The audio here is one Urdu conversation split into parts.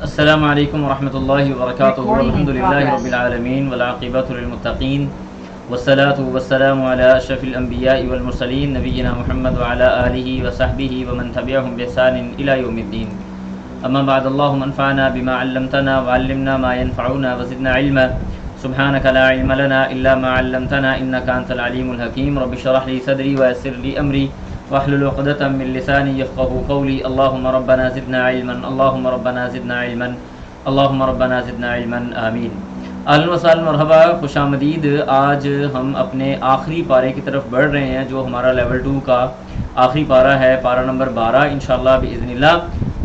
السلام علیکم ورحمۃ اللہ وبرکاتہ الحمد للہ رب العالمین والعاقبۃ للمتقین والصلاة والسلام علی اشرف الانبیاء والمرسلین نبینا محمد وعلی آلہ وصحبہ ومن تبعہم بإحسان الی یوم الدین اما بعد اللہم انفعنا بما علمتنا وعلمنا ما ينفعنا وزدنا علما سبحانک لا علم لنا الا ما علمتنا انک انت العلیم الحکیم رب اشرح لی صدری ویسر لی امری واحلل عقدۃ من لسانی یفقهوا قولی اللهم ربنا زدنا علما اللهم ربنا زدنا علما اللهم ربنا زدنا علما آمین۔ اہلا وسہلا مرحبا، خوش آمدید۔ آج ہم اپنے آخری پارے کی طرف بڑھ رہے ہیں جو ہمارا لیول 2 کا آخری پارہ ہے، پارہ نمبر 12 انشاءاللہ باذن اللہ۔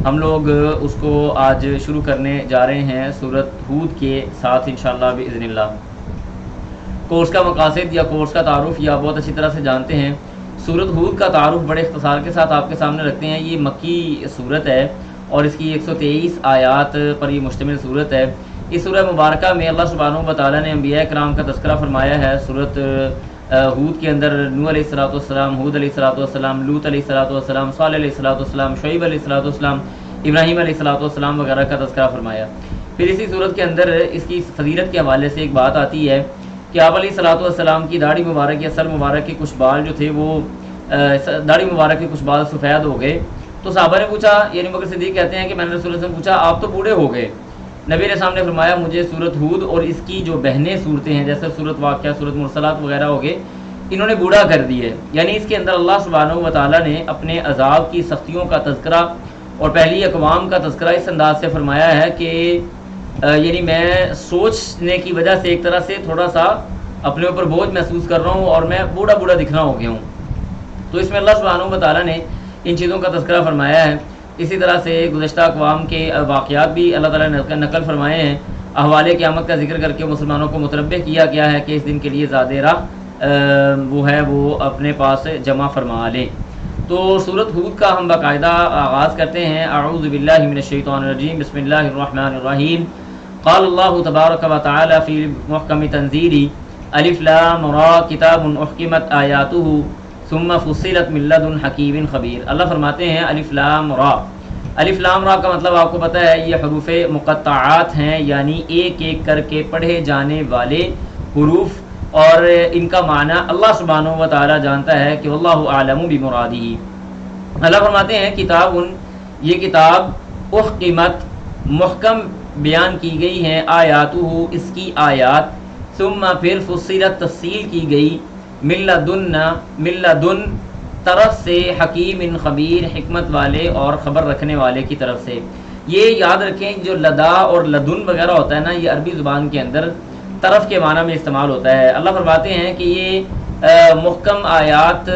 ہم لوگ اس کو آج شروع کرنے جا رہے ہیں سورۃ ہود کے ساتھ انشاءاللہ باذن اللہ۔ کورس کا مقاصد یا کورس کا تعارف یا بہت اچھی طرح سے جانتے ہیں۔ سورۃ ہود کا تعارف بڑے اختصار کے ساتھ آپ کے سامنے رکھتے ہیں۔ یہ مکی سورت ہے اور اس کی 123 آیات پر یہ مشتمل سورت ہے۔ اس سورہ مبارکہ میں اللہ سبحانہ و تعالیٰ نے انبیاء کرام کا تذکرہ فرمایا ہے۔ سورۃ ہود کے اندر نوح علیہ الصلوۃ والسلام، ہود علیہ الصلوۃ والسلام، لوط علیہ الصلوۃ والسلام، صالح علیہ الصلوۃ والسلام، شعیب علیہ الصلوۃ والسلام، ابراہیم علیہ الصلوۃ والسلام وغیرہ کا تذکرہ فرمایا۔ پھر اسی سورت کے اندر اس کی فضیلت کے حوالے سے ایک بات آتی ہے کہ آپ علیہ الصلوۃ والسلام کی داڑھی مبارک یا سر مبارک کے کچھ بال جو تھے وہ داڑھی مبارک کے کچھ بال سفید ہو گئے، تو صحابہ نے پوچھا، یعنی بکر صدیق کہتے ہیں کہ میں نے رسول اللہ سے پوچھا آپ تو بوڑھے ہو گئے۔ نبی علیہ السلام نے فرمایا مجھے سورۃ ہود اور اس کی جو بہنیں صورتیں ہیں جیسے سورۃ واقعہ، سورۃ مرسلات وغیرہ ہو گئے، انہوں نے بوڑھا کر دی ہے۔ یعنی اس کے اندر اللہ سبحانہ و تعالیٰ نے اپنے عذاب کی سختیوں کا تذکرہ اور پہلی اقوام کا تذکرہ اس انداز سے فرمایا ہے کہ یعنی میں سوچنے کی وجہ سے ایک طرح سے تھوڑا سا اپنے اوپر بوجھ محسوس کر رہا ہوں اور میں بوڑھا دکھنا ہو گیا ہوں۔ تو اس میں اللہ سبحانہ و تعالیٰ نے ان چیزوں کا تذکرہ فرمایا ہے۔ اسی طرح سے گزشتہ اقوام کے واقعات بھی اللہ تعالیٰ نے نقل فرمائے ہیں۔ احوال قیامت کا ذکر کر کے مسلمانوں کو متنبہ کیا گیا ہے کہ اس دن کے لیے زاد راہ وہ اپنے پاس جمع فرما لیں۔ تو سورۃ ہود کا ہم باقاعدہ آغاز کرتے ہیں۔ اعوذ باللہ من الشیطان الرجیم، بسم اللہ الرحمن الرحیم۔ قال اللہ تبارک و تعالی فی محکم تنزیلی الف لام را کتاب احکمت آیاتہ ثم فصلت من لدن حکیم خبیر۔ اللہ فرماتے ہیں الف لام را۔ الف لام را کا مطلب آپ کو پتہ ہے، یہ حروف مقطعات ہیں، یعنی ایک ایک کر کے پڑھے جانے والے حروف، اور ان کا معنی اللہ سبحانہ و تعالی جانتا ہے کہ واللہ اعلم بمرادہ۔ اللہ فرماتے ہیں کتاب، یہ کتاب احکمت محکم بیان کی گئی ہیں، آیاتہ اس کی آیات، ثم پھر فصلت تفصیل کی گئی، من لدن طرف سے، حکیم خبیر حکمت والے اور خبر رکھنے والے کی طرف سے۔ یہ یاد رکھیں جو لدا اور لدن وغیرہ ہوتا ہے نا، یہ عربی زبان کے اندر طرف کے معنی میں استعمال ہوتا ہے۔ اللہ فرماتے ہیں کہ یہ محکم آیات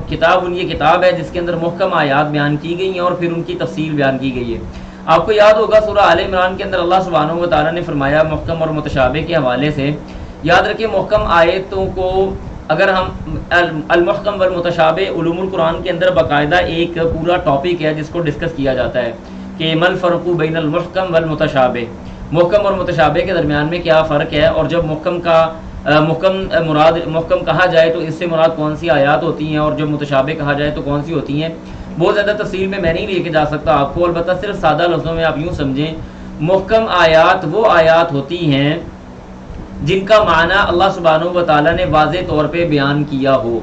کتاب، یہ کتاب ہے جس کے اندر محکم آیات بیان کی گئی ہیں اور پھر ان کی تفصیل بیان کی گئی ہے۔ آپ کو یاد ہوگا سورہ آل عمران کے اندر اللہ سبحانہ و تعالیٰ نے فرمایا محکم اور متشابہ کے حوالے سے، یاد رکھیں محکم آیتوں کو اگر ہم المحکم والمتشابہ، علوم القرآن کے اندر باقاعدہ ایک پورا ٹاپک ہے جس کو ڈسکس کیا جاتا ہے کہ مل فرق بین المحکم والمتشابہ، محکم اور متشابہ کے درمیان میں کیا فرق ہے، اور جب محکم کہا جائے تو اس سے مراد کون سی آیات ہوتی ہیں، اور جب متشابہ کہا جائے تو کون سی ہوتی ہیں۔ بہت زیادہ تفصیل میں نہیں لے کے جا سکتا آپ کو، البتہ صرف سادہ لفظوں میں آپ یوں سمجھیں، محکم آیات وہ آیات ہوتی ہیں جن کا معنی اللہ سبحانہ و تعالیٰ نے واضح طور پہ بیان کیا ہو،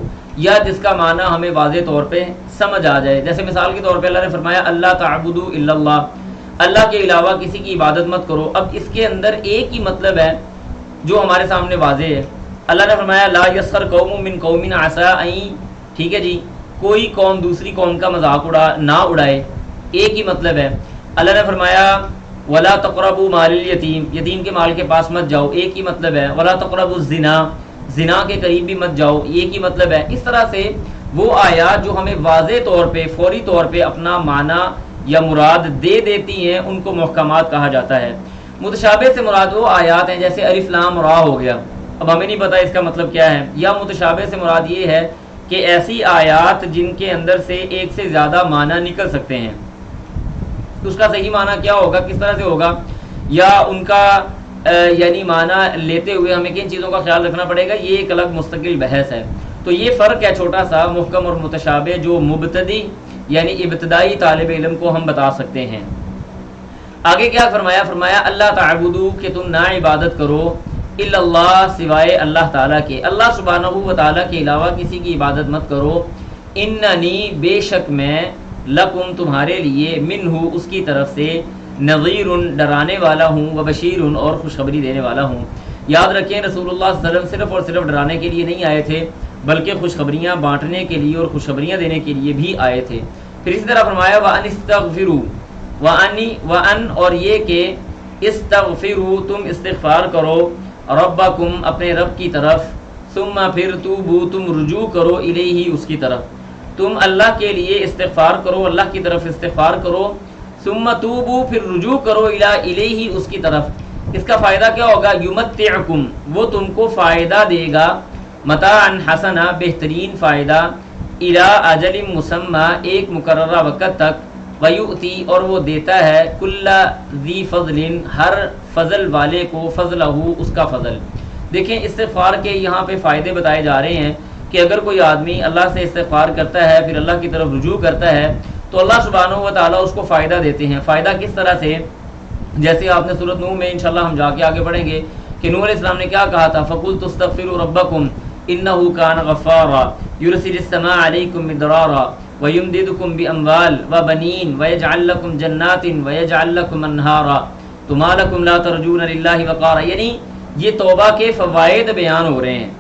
یا جس کا معنی ہمیں واضح طور پہ سمجھ آ جائے۔ جیسے مثال کے طور پہ اللہ نے فرمایا اللہ تعبدوا الا اللہ، اللہ کے علاوہ کسی کی عبادت مت کرو۔ اب اس کے اندر ایک ہی مطلب ہے جو ہمارے سامنے واضح ہے۔ اللہ نے فرمایا لا یسخر قوم من قوم عسى ان، ٹھیک ہے جی، کوئی قوم دوسری قوم کا مذاق نہ اڑائے، ایک ہی مطلب ہے۔ اللہ نے فرمایا ولا تقربوا مال الیتیم، یتیم کے مال کے پاس مت جاؤ، ایک ہی مطلب ہے۔ ولا تقربوا الزنا، زنا کے قریب بھی مت جاؤ، ایک ہی مطلب ہے۔ اس طرح سے وہ آیات جو ہمیں واضح طور پہ فوری طور پہ اپنا معنی یا مراد دے دیتی ہیں ان کو محکمات کہا جاتا ہے۔ متشابہ سے مراد وہ آیات ہیں جیسے الف لام را ہو گیا، اب ہمیں نہیں پتہ اس کا مطلب کیا ہے، یا متشابہ سے مراد یہ ہے کہ ایسی آیات جن کے اندر سے ایک سے زیادہ معنی نکل سکتے ہیں، تو اس کا صحیح معنی کیا ہوگا، کس طرح سے ہوگا، یا ان کا یعنی معنی لیتے ہوئے ہمیں کن چیزوں کا خیال رکھنا پڑے گا، یہ ایک الگ مستقل بحث ہے۔ تو یہ فرق ہے چھوٹا سا محکم اور متشابہ جو مبتدی یعنی ابتدائی طالب علم کو ہم بتا سکتے ہیں۔ آگے کیا فرمایا؟ فرمایا اللہ تعبدو کہ تم نہ عبادت کرو الا اللہ سوائے اللہ تعالیٰ کے، اللہ سبحانہ و تعالیٰ کے علاوہ کسی کی عبادت مت کرو، اننی بے شک میں لکم تمہارے لیے منہ اس کی طرف سے نذیر ڈرانے والا ہوں و بشیر اور خوشخبری دینے والا ہوں۔ یاد رکھیں رسول اللہ صلی اللہ علیہ وسلم صرف اور صرف ڈرانے کے لیے نہیں آئے تھے بلکہ خوشخبریاں بانٹنے کے لیے اور خوشخبریاں دینے کے لیے بھی آئے تھے۔ پھر اسی طرح فرمایا وَأَنِ اسْتَغْفِرُوا وَأَنْ اور یہ کہ استغفروا تم استغفار کرو ربکم اپنے رب کی طرف، ثم پھر توبوا تم رجوع کرو الیہ اس کی طرف، تم اللہ کے لیے استغفار کرو، اللہ کی طرف استغفار کرو، ثم توبوا پھر رجوع کرو الیہ اس کی طرف۔ اس کا فائدہ کیا ہوگا؟ یمتعکم وہ تم کو فائدہ دے گا، متاعا حسنا بہترین فائدہ، الی اجل مسمی ایک مقررہ وقت تک، ویؤتی اور وہ دیتا ہے کل ذی فضل ہر فضل والے کو فضلہ اس کا فضل۔ دیکھیں استغفار کے یہاں پہ فائدے بتائے جا رہے ہیں کہ اگر کوئی آدمی اللہ سے استغفار کرتا ہے پھر اللہ کی طرف رجوع کرتا ہے تو اللہ سبحانہ و تعالیٰ اس کو فائدہ دیتے ہیں۔ فائدہ کس طرح سے؟ جیسے آپ نے سورۃ نوح میں انشاءاللہ ہم جا کے آگے پڑھیں گے کہ نوح علیہ السلام نے کیا کہا تھا؟ فَقُلْتُ اسْتَغْفِرُوا رَبَّكُمْ إِنَّهُ كَانَ غَفَّارًا يُرْسِلِ السَّمَاءَ عَلَيْكُمْ مِدْرَارًا وَيُمْدِدْكُمْ بِأَمْوَالٍ وَبَنِينَ وَيَجْعَلْ لَكُمْ جَنَّاتٍ وَيَجْعَلْ لَكُمْ أَنْهَارًا وَمَا لَكُمْ لَا تَرْجُونَ لِلَّهِ وَقَارًا۔ یعنی یہ توبہ کے فوائد بیان ہو رہے ہیں۔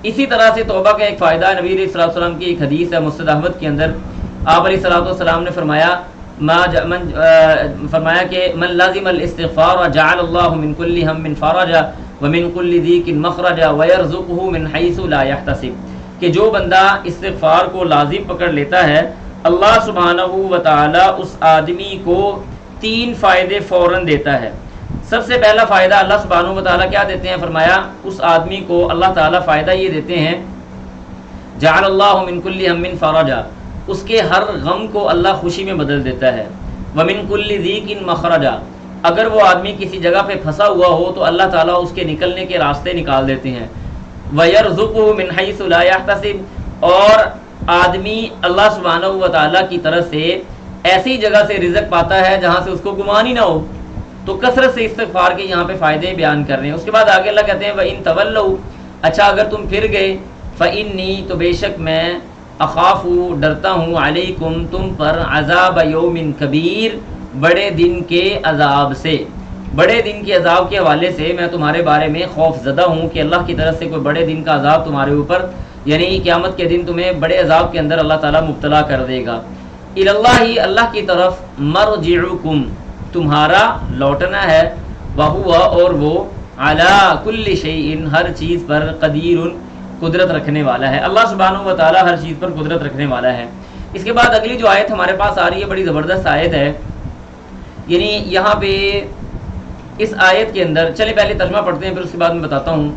اسی طرح سے توبہ کا ایک فائدہ نبی علیہ الصلوۃ والسلام کی ایک حدیث ہے مسند احمد کے اندر، آپ علیہ الصلوۃ والسلام نے فرمایا کہ من لازم الاستغفار جعل اللہ من کل ہم فرجا ومن کل ضیق مخرجا ویرزقہ من حیث لا یحتسب، کہ جو بندہ استغفار کو لازم پکڑ لیتا ہے اللہ سبحانہ و تعالی اس آدمی کو 3 فائدے فوراً دیتا ہے۔ سب سے پہلا فائدہ اللہ سبحانہ و تعالیٰ کیا دیتے ہیں؟ فرمایا اس آدمی کو اللہ تعالیٰ فائدہ یہ دیتے ہیں جعل اللہ من کل ہم فرجا، اس کے ہر غم کو اللہ خوشی میں بدل دیتا ہے، ومن کل ضیق مخرجا، اگر وہ آدمی کسی جگہ پہ پھنسا ہوا ہو تو اللہ تعالیٰ اس کے نکلنے کے راستے نکال دیتے ہیں، ویرزقہ من حیث لا یحتسب، اور آدمی اللہ سبحانہ و تعالیٰ کی طرف سے ایسی جگہ سے رزق پاتا ہے جہاں سے اس کو گمان ہی نہ ہو۔ تو کثرت سے استغفار کے یہاں پہ فائدے بیان کر رہے ہیں۔ اس کے بعد آگے اللہ کہتے ہیں وَإِن تَوَلَّوْا، اچھا اگر تم پھر گئے، فَإِنِّي تو بے شک میں اخاف ڈرتا ہوں علیکم تم پر عذاب یوم کبیر بڑے دن کے عذاب سے، بڑے دن کے عذاب کے حوالے سے میں تمہارے بارے میں خوف زدہ ہوں کہ اللہ کی طرف سے کوئی بڑے دن کا عذاب تمہارے اوپر، یعنی قیامت کے دن تمہیں بڑے عذاب کے اندر اللہ تعالیٰ مبتلا کر دے گا۔ اللہ اللہ کی طرف مرجعکم تمہارا لوٹنا ہے، وہو اور وہ علی کل شیء ہر چیز پر قدیر قدرت رکھنے والا ہے۔ اللہ سبحانہ و تعالیٰ ہر چیز پر قدرت رکھنے والا ہے۔ اس کے بعد اگلی جو آیت ہمارے پاس آ رہی ہے بڑی زبردست آیت ہے، یعنی یہاں پہ اس آیت کے اندر چلے پہلے ترجمہ پڑھتے ہیں پھر اس کے بعد میں بتاتا ہوں۔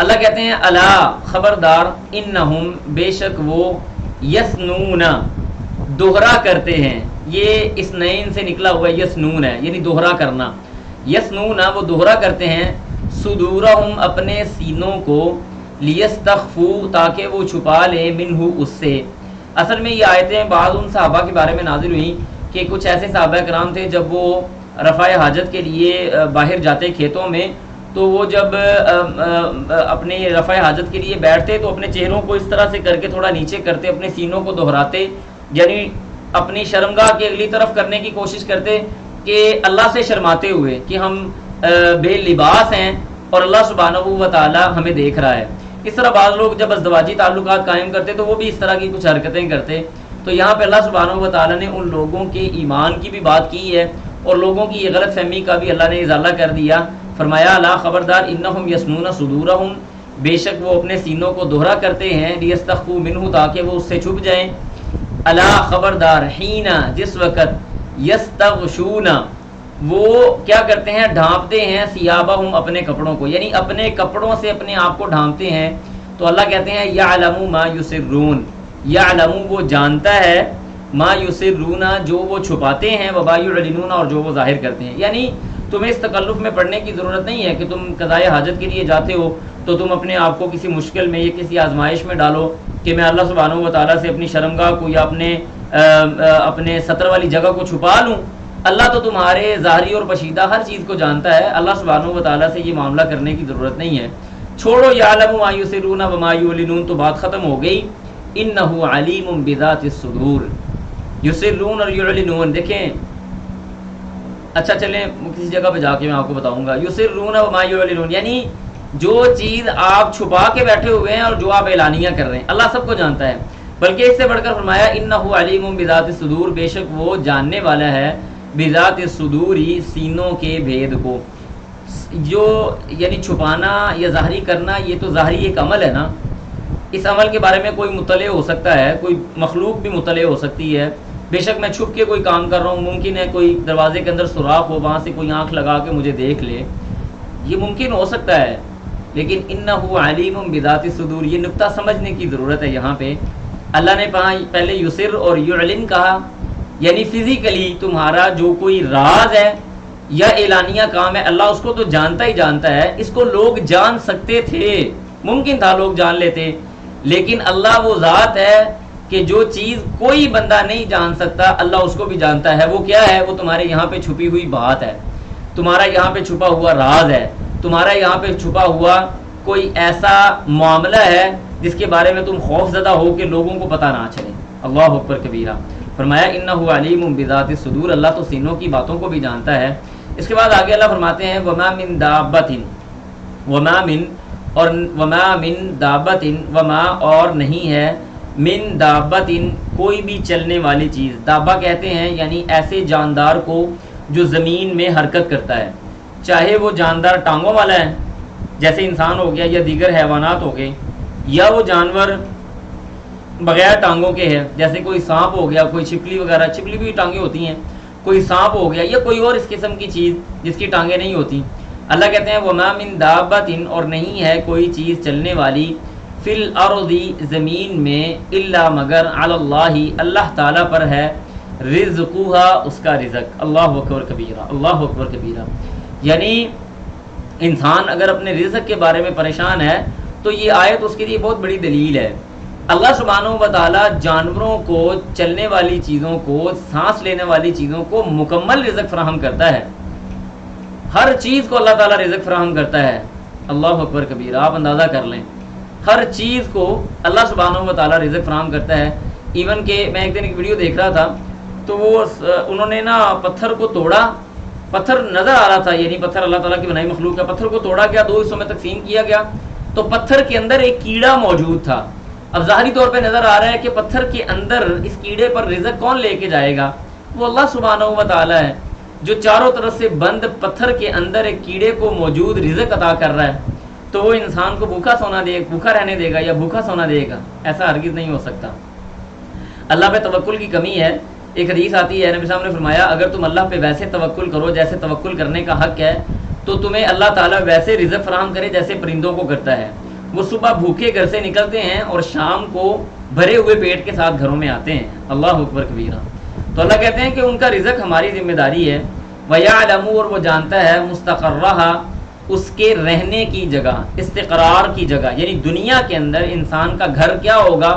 اللہ کہتے ہیں الا خبردار، انہم بے شک وہ یسنون دوہرا کرتے ہیں، یہ اسنین سے نکلا ہوا یسنون ہے یعنی دوہرا کرنا، یسنون وہ دوہرا کرتے ہیں، صدورہم اپنے سینوں کو، لیستخفو تاکہ وہ چھپا لیں منہ اس سے۔ اصل میں یہ آیتیں بعض ان صحابہ کے بارے میں نازل ہوئیں کہ کچھ ایسے صحابہ کرام تھے جب وہ رفع حاجت کے لیے باہر جاتے کھیتوں میں تو وہ جب اپنے رفع حاجت کے لیے بیٹھتے تو اپنے چہروں کو اس طرح سے کر کے تھوڑا نیچے کرتے، اپنے سینوں کو دہراتے، یعنی اپنی شرمگاہ کی اگلی طرف کرنے کی کوشش کرتے کہ اللہ سے شرماتے ہوئے کہ ہم بے لباس ہیں اور اللہ سبحانہ و تعالی ہمیں دیکھ رہا ہے۔ اس طرح بعض لوگ جب ازدواجی تعلقات قائم کرتے تو وہ بھی اس طرح کی کچھ حرکتیں کرتے۔ تو یہاں پہ اللہ سبحانہ و تعالی نے ان لوگوں کے ایمان کی بھی بات کی ہے اور لوگوں کی یہ غلط فہمی کا بھی اللہ نے ازالہ کر دیا۔ فرمایا لا خبردار انہم یسنون صدورہم، بے شک وہ اپنے سینوں کو دوہرا کرتے ہیں، لیستخفوا منہ تاکہ وہ اس سے چھپ جائیں، الا خبردار حین جس وقت یستغشون وہ کیا کرتے ہیں ڈھانپتے ہیں، ثیابہم اپنے کپڑوں کو، یعنی اپنے کپڑوں سے اپنے آپ کو ڈھانپتے ہیں۔ تو اللہ کہتے ہیں یعلم ما یسرون، یعلم وہ جانتا ہے، ما یسرون جو وہ چھپاتے ہیں، وما یعلنون اور جو وہ ظاہر کرتے ہیں۔ یعنی تمہیں اس تکلف میں پڑھنے کی ضرورت نہیں ہے کہ تم قضائے حاجت کے لیے جاتے ہو تو تم اپنے آپ کو کسی مشکل میں یا کسی آزمائش میں ڈالو کہ میں اللہ سبحانہ و تعالیٰ سے اپنی شرمگاہ کو یا اپنے سطر والی جگہ کو چھپا لوں۔ اللہ تو تمہارے ظاہری اور پشیدہ ہر چیز کو جانتا ہے، اللہ سبحانہ و تعالیٰ سے یہ معاملہ کرنے کی ضرورت نہیں ہے. چھوڑو یعلم ما یسرون وما یعلنون، تو بات ختم ہو گئی. انہ علیم بذات الصدور. یسرون اور یعلنون، دیکھیں اچھا چلیں کسی جگہ پہ جا کے میں آپ کو بتاؤں گا. یسرون وما یعلنون یعنی جو چیز آپ چھپا کے بیٹھے ہوئے ہیں اور جو آپ اعلانیہ کر رہے ہیں اللہ سب کو جانتا ہے. بلکہ اس سے بڑھ کر فرمایا انہ علیم بذات الصدور، بے شک وہ جاننے والا ہے بذات الصدور، سینوں کے بھید کو. جو یعنی چھپانا یا ظاہری کرنا یہ تو ظاہری ایک عمل ہے نا، اس عمل کے بارے میں کوئی مطلع ہو سکتا ہے، کوئی مخلوق بھی مطلع ہو سکتی ہے. بے شک میں چھپ کے کوئی کام کر رہا ہوں، ممکن ہے کوئی دروازے کے اندر سوراخ ہو، وہاں سے کوئی آنکھ لگا کے مجھے دیکھ لے، یہ ممکن ہو سکتا ہے. لیکن انہ علیم بذات الصدور، یہ نقطہ سمجھنے کی ضرورت ہے. یہاں پہ اللہ نے پہلے یسر اور یعلن کہا، یعنی فزیکلی تمہارا جو کوئی راز ہے یا اعلانیہ کام ہے اللہ اس کو تو جانتا ہی جانتا ہے. اس کو لوگ جان سکتے تھے، ممکن تھا لوگ جان لیتے، لیکن اللہ وہ ذات ہے کہ جو چیز کوئی بندہ نہیں جان سکتا اللہ اس کو بھی جانتا ہے. وہ کیا ہے؟ وہ تمہارے یہاں پہ چھپی ہوئی بات ہے، تمہارا یہاں پہ چھپا ہوا راز ہے، تمہارا یہاں پہ چھپا ہوا کوئی ایسا معاملہ ہے جس کے بارے میں تم خوف زدہ ہو کہ لوگوں کو پتہ نہ چلے. اللہ اکبر کبیرہ. فرمایا انہ علیم بذات الصدور، اللہ تو سینوں کی باتوں کو بھی جانتا ہے. اس کے بعد آگے اللہ فرماتے ہیں وما من دابۃ، وما من دابۃ، وما اور نہیں ہے، من دابۃ کوئی بھی چلنے والی چیز. دابہ کہتے ہیں یعنی ایسے جاندار کو جو زمین میں حرکت کرتا ہے، چاہے وہ جاندار ٹانگوں والا ہے جیسے انسان ہو گیا یا دیگر حیوانات ہو گئے، یا وہ جانور بغیر ٹانگوں کے ہے جیسے کوئی سانپ ہو گیا، کوئی چھپلی وغیرہ، چھپلی بھی ٹانگیں ہوتی ہیں، کوئی سانپ ہو گیا یا کوئی اور اس قسم کی چیز جس کی ٹانگیں نہیں ہوتی. اللہ کہتے ہیں وما من دابۃ، اور نہیں ہے کوئی چیز چلنے والی، فی الارض زمین میں، الا مگر علی اللہ اللہ تعالیٰ پر ہے، رزقها اس کا رزق. اللہ اکبر کبیرہ، اللہ اکبر کبیرہ. یعنی انسان اگر اپنے رزق کے بارے میں پریشان ہے تو یہ آیت اس کے لیے بہت بڑی دلیل ہے. اللہ سبحانہ و تعالیٰ جانوروں کو، چلنے والی چیزوں کو، سانس لینے والی چیزوں کو مکمل رزق فراہم کرتا ہے. ہر چیز کو اللہ تعالیٰ رزق فراہم کرتا ہے. اللہ اکبر کبیرہ. آپ اندازہ کر لیں ہر چیز کو اللہ سبحانہ و تعالیٰ رزق فراہم کرتا ہے. ایون کہ میں ایک دن ایک ویڈیو دیکھ رہا تھا تو وہ انہوں نے نا پتھر کو توڑا، پتھر نظر آ رہا تھا، یعنی پتھر اللہ تعالیٰ کی بنائی مخلوق ہے، پتھر کو توڑا گیا، دو حصوں میں تقسیم کیا گیا تو پتھر کے اندر ایک کیڑا موجود تھا. اب ظاہری طور پہ نظر آ رہا ہے کہ پتھر کے اندر اس کیڑے پر رزق کون لے کے جائے گا؟ وہ اللہ سبحانہ و تعالیٰ ہے جو چاروں طرف سے بند پتھر کے اندر ایک کیڑے کو موجود رزق عطا کر رہا ہے. تو وہ انسان کو بھوکا رہنے دے گا یا بھوکا سونا دے گا؟ ایسا ہرگز نہیں ہو سکتا. اللہ پہ توکل کی کمی ہے. ایک حدیث آتی ہے، نبی صاحب نے فرمایا اگر تم اللہ پہ ویسے توکل کرو جیسے توکل کرنے کا حق ہے تو تمہیں اللہ تعالیٰ ویسے رزق فراہم کرے جیسے پرندوں کو کرتا ہے. وہ صبح بھوکے گھر سے نکلتے ہیں اور شام کو بھرے ہوئے پیٹ کے ساتھ گھروں میں آتے ہیں. اللہ اکبر کبیرہ. تو اللہ کہتے ہیں کہ ان کا رزق ہماری ذمہ داری ہے. وَيَعْلَمُ اور وہ جانتا ہے مستقرها اس کے رہنے کی جگہ، استقرار کی جگہ، یعنی دنیا کے اندر انسان کا گھر کیا ہوگا،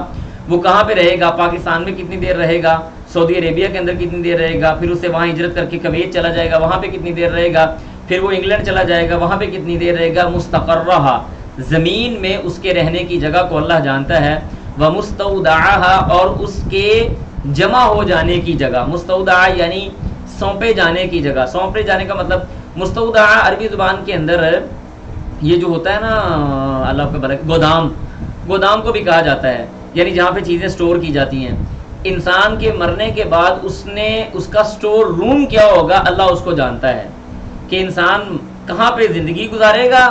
وہ کہاں پہ رہے گا، پاکستان میں کتنی دیر رہے گا، سعودی عربیہ کے اندر کتنی دیر رہے گا، پھر اسے وہاں ہجرت کر کے کویت چلا جائے گا، وہاں پہ کتنی دیر رہے گا، پھر وہ انگلینڈ چلا جائے گا، وہاں پہ کتنی دیر رہے گا. مستقرها زمین میں اس کے رہنے کی جگہ کو اللہ جانتا ہے. ومستودعها اور اس کے جمع ہو جانے کی جگہ. مستودع یعنی سونپے جانے کی جگہ. سونپے جانے کا مطلب مستودع عربی زبان کے اندر یہ جو ہوتا ہے نا اللہ کا برکت، گودام کو بھی کہا جاتا ہے، یعنی جہاں پہ چیزیں سٹور کی جاتی ہیں. انسان کے مرنے کے بعد اس کا سٹور روم کیا ہوگا اللہ اس کو جانتا ہے کہ انسان کہاں پہ زندگی گزارے گا،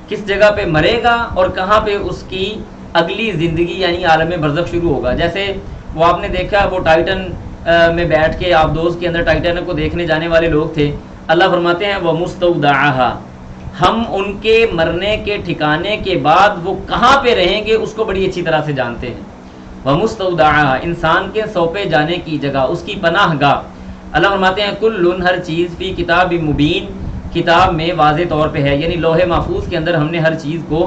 کس جگہ پہ مرے گا اور کہاں پہ اس کی اگلی زندگی یعنی عالم برزخ شروع ہوگا. جیسے وہ آپ نے دیکھا وہ ٹائٹن میں بیٹھ کے آپ دوست کے اندر ٹائٹن کو دیکھنے جانے والے لوگ تھے. اللہ فرماتے ہیں وَمُسْتَوْدَعَهَا ہم ان کے مرنے کے ٹھکانے کے بعد وہ کہاں پہ رہیں گے اس کو بڑی اچھی طرح سے جانتے ہیں. وَمُسْتَوْدَعَهَا انسان کے سونپے جانے کی جگہ، اس کی پناہ گاہ. اللہ فرماتے ہیں کل ہر چیز فی کتاب مبین کتاب میں واضح طور پہ ہے، یعنی لوح محفوظ کے اندر ہم نے ہر چیز کو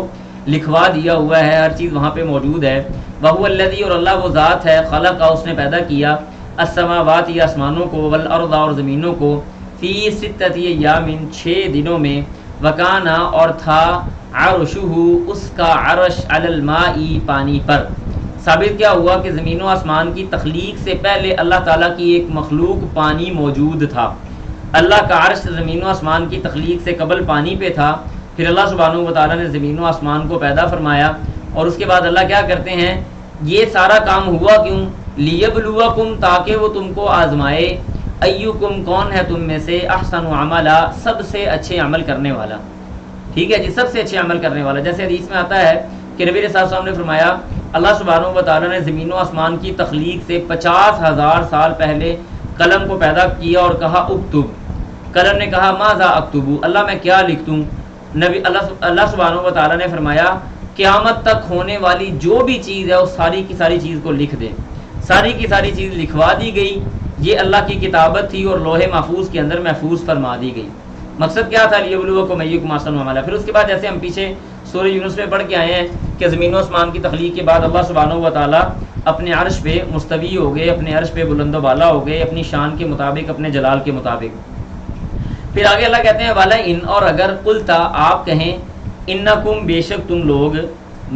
لکھوا دیا ہوا ہے، ہر چیز وہاں پہ موجود ہے. وَهُوَ الَّذِي اور اللہ وہ ذات ہے خلق اس نے پیدا کیا السماوات یہ آسمانوں کو، والارض اور زمینوں کو، فی ستۃ ایام 6 دنوں میں، وکانا اور تھا عرشہ اس کا عرش علی الماء پانی پر۔ ثابت کیا ہوا کہ زمین و آسمان کی تخلیق سے پہلے اللہ تعالیٰ کی ایک مخلوق پانی موجود تھا۔ اللہ کا عرش زمین و آسمان کی تخلیق سے قبل پانی پہ تھا، پھر اللہ سبحانہ و تعالیٰ نے زمین و آسمان کو پیدا فرمایا، اور اس کے بعد اللہ کیا کرتے ہیں، یہ سارا کام ہوا کیوں؟ لیبلوکم تاکہ وہ تم کو آزمائے، ایکم کون ہے تم میں سے احسن عملا سب سے اچھے عمل کرنے والا۔ ٹھیک ہے جی، سب سے اچھے عمل کرنے والا۔ جیسے حدیث میں آتا ہے کہ نبی صلی اللہ علیہ وسلم نے فرمایا اللہ سبحانہ و تعالیٰ نے زمین و آسمان کی تخلیق سے 50,000 سال پہلے قلم کو پیدا کیا اور کہا اکتب۔ قلم نے کہا ماذا اکتب، اللہ میں کیا لکھ دوں؟ اللہ سبحانہ و تعالیٰ نے فرمایا قیامت تک ہونے والی جو بھی چیز ہے اس ساری کی ساری چیز کو لکھ دے۔ ساری کی ساری چیز لکھوا دی گئی، یہ اللہ کی کتابت تھی اور لوح محفوظ کے اندر محفوظ فرما دی گئی۔ مقصد کیا تھا؟ لیبلوکم ایکم احسن عملا۔ پھر اس کے بعد جیسے ہم پیچھے سورہ یونس میں پڑھ کے آئے ہیں کہ زمین و آسمان کی تخلیق کے بعد اللہ سبحانہ و تعالیٰ اپنے عرش پہ مستوی ہو گئے، اپنے عرش پہ بلند و بالا ہو گئے، اپنی شان کے مطابق، اپنے جلال کے مطابق۔ پھر آگے اللہ کہتے ہیں والا ان اور اگر قلتا آپ کہیں انکم بے شک تم لوگ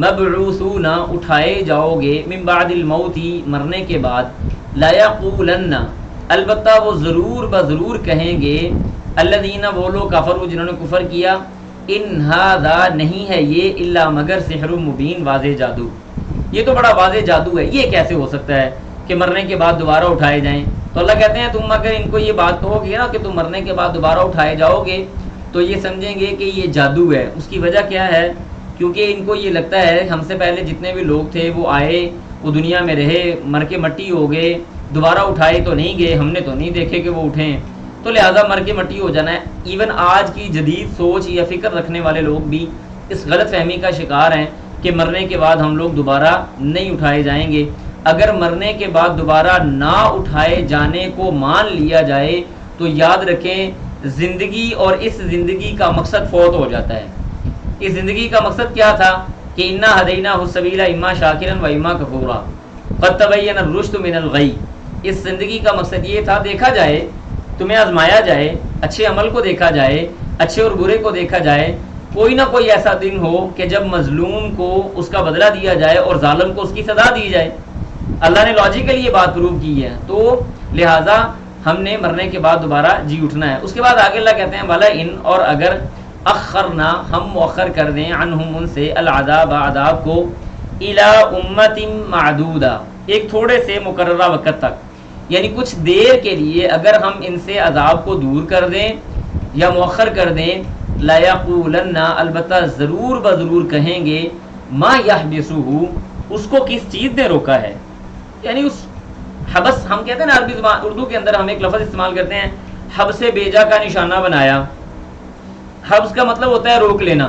مبعوثون اٹھائے جاؤ گے من بعد الموت مرنے کے بعد لا یقولن البتہ وہ ضرور بضرور کہیں گے الذین وہ لوگ کفروا جنہوں نے کفر کیا ان ھذا نہیں ہے یہ الا مگر سحر مبین واضح جادو، یہ تو بڑا واضح جادو ہے، یہ کیسے ہو سکتا ہے کہ مرنے کے بعد دوبارہ اٹھائے جائیں؟ تو اللہ کہتے ہیں تم اگر ان کو یہ بات کہو گے نا کہ تم مرنے کے بعد دوبارہ اٹھائے جاؤ گے تو یہ سمجھیں گے کہ یہ جادو ہے۔ اس کی وجہ کیا ہے؟ کیونکہ ان کو یہ لگتا ہے ہم سے پہلے جتنے بھی لوگ تھے وہ آئے، وہ دنیا میں رہے، مر کے مٹی ہو گئے، دوبارہ اٹھائے تو نہیں گئے، ہم نے تو نہیں دیکھے کہ وہ اٹھیں، تو لہٰذا مر کے مٹی ہو جانا ہے۔ ایون آج کی جدید سوچ یا فکر رکھنے والے لوگ بھی اس غلط فہمی کا شکار ہیں کہ مرنے کے بعد ہم لوگ دوبارہ نہیں اٹھائے جائیں گے۔ اگر مرنے کے بعد دوبارہ نہ اٹھائے جانے کو مان لیا جائے تو یاد رکھیں زندگی اور اس زندگی کا مقصد فوت ہو جاتا ہے۔ اس زندگی کا مقصد کیا تھا کہ انا ہدیناہ السبیل اما شاکرا و اما کفورا قد تبین الرشد من الغی۔ اس زندگی کا مقصد یہ تھا دیکھا جائے، تمہیں آزمایا جائے، اچھے عمل کو دیکھا جائے، اچھے اور برے کو دیکھا جائے، کوئی نہ کوئی ایسا دن ہو کہ جب مظلوم کو اس کا بدلہ دیا جائے اور ظالم کو اس کی سزا دی جائے۔ اللہ نے لاجیکلی یہ بات پروو کی ہے، تو لہٰذا ہم نے مرنے کے بعد دوبارہ جی اٹھنا ہے۔ اس کے بعد آگے اللہ کہتے ہیں والا ان اور اگر اخرنا ہم مؤخر کر دیں عنہم ان سے العذاب عذاب کو الی امت معدودہ ایک تھوڑے سے مقررہ وقت تک، یعنی کچھ دیر کے لیے اگر ہم ان سے عذاب کو دور کر دیں یا مؤخر کر دیں لا یقولن البتہ ضرور بضرور کہیں گے ما یحبسہ اس کو کس چیز نے روکا ہے، یعنی اس حبس ہم کہتے ہیں نا عربی زبان اردو کے اندر ہم ایک لفظ استعمال کرتے ہیں حبس بیجا کا نشانہ بنایا۔ حبس کا مطلب ہوتا ہے روک لینا۔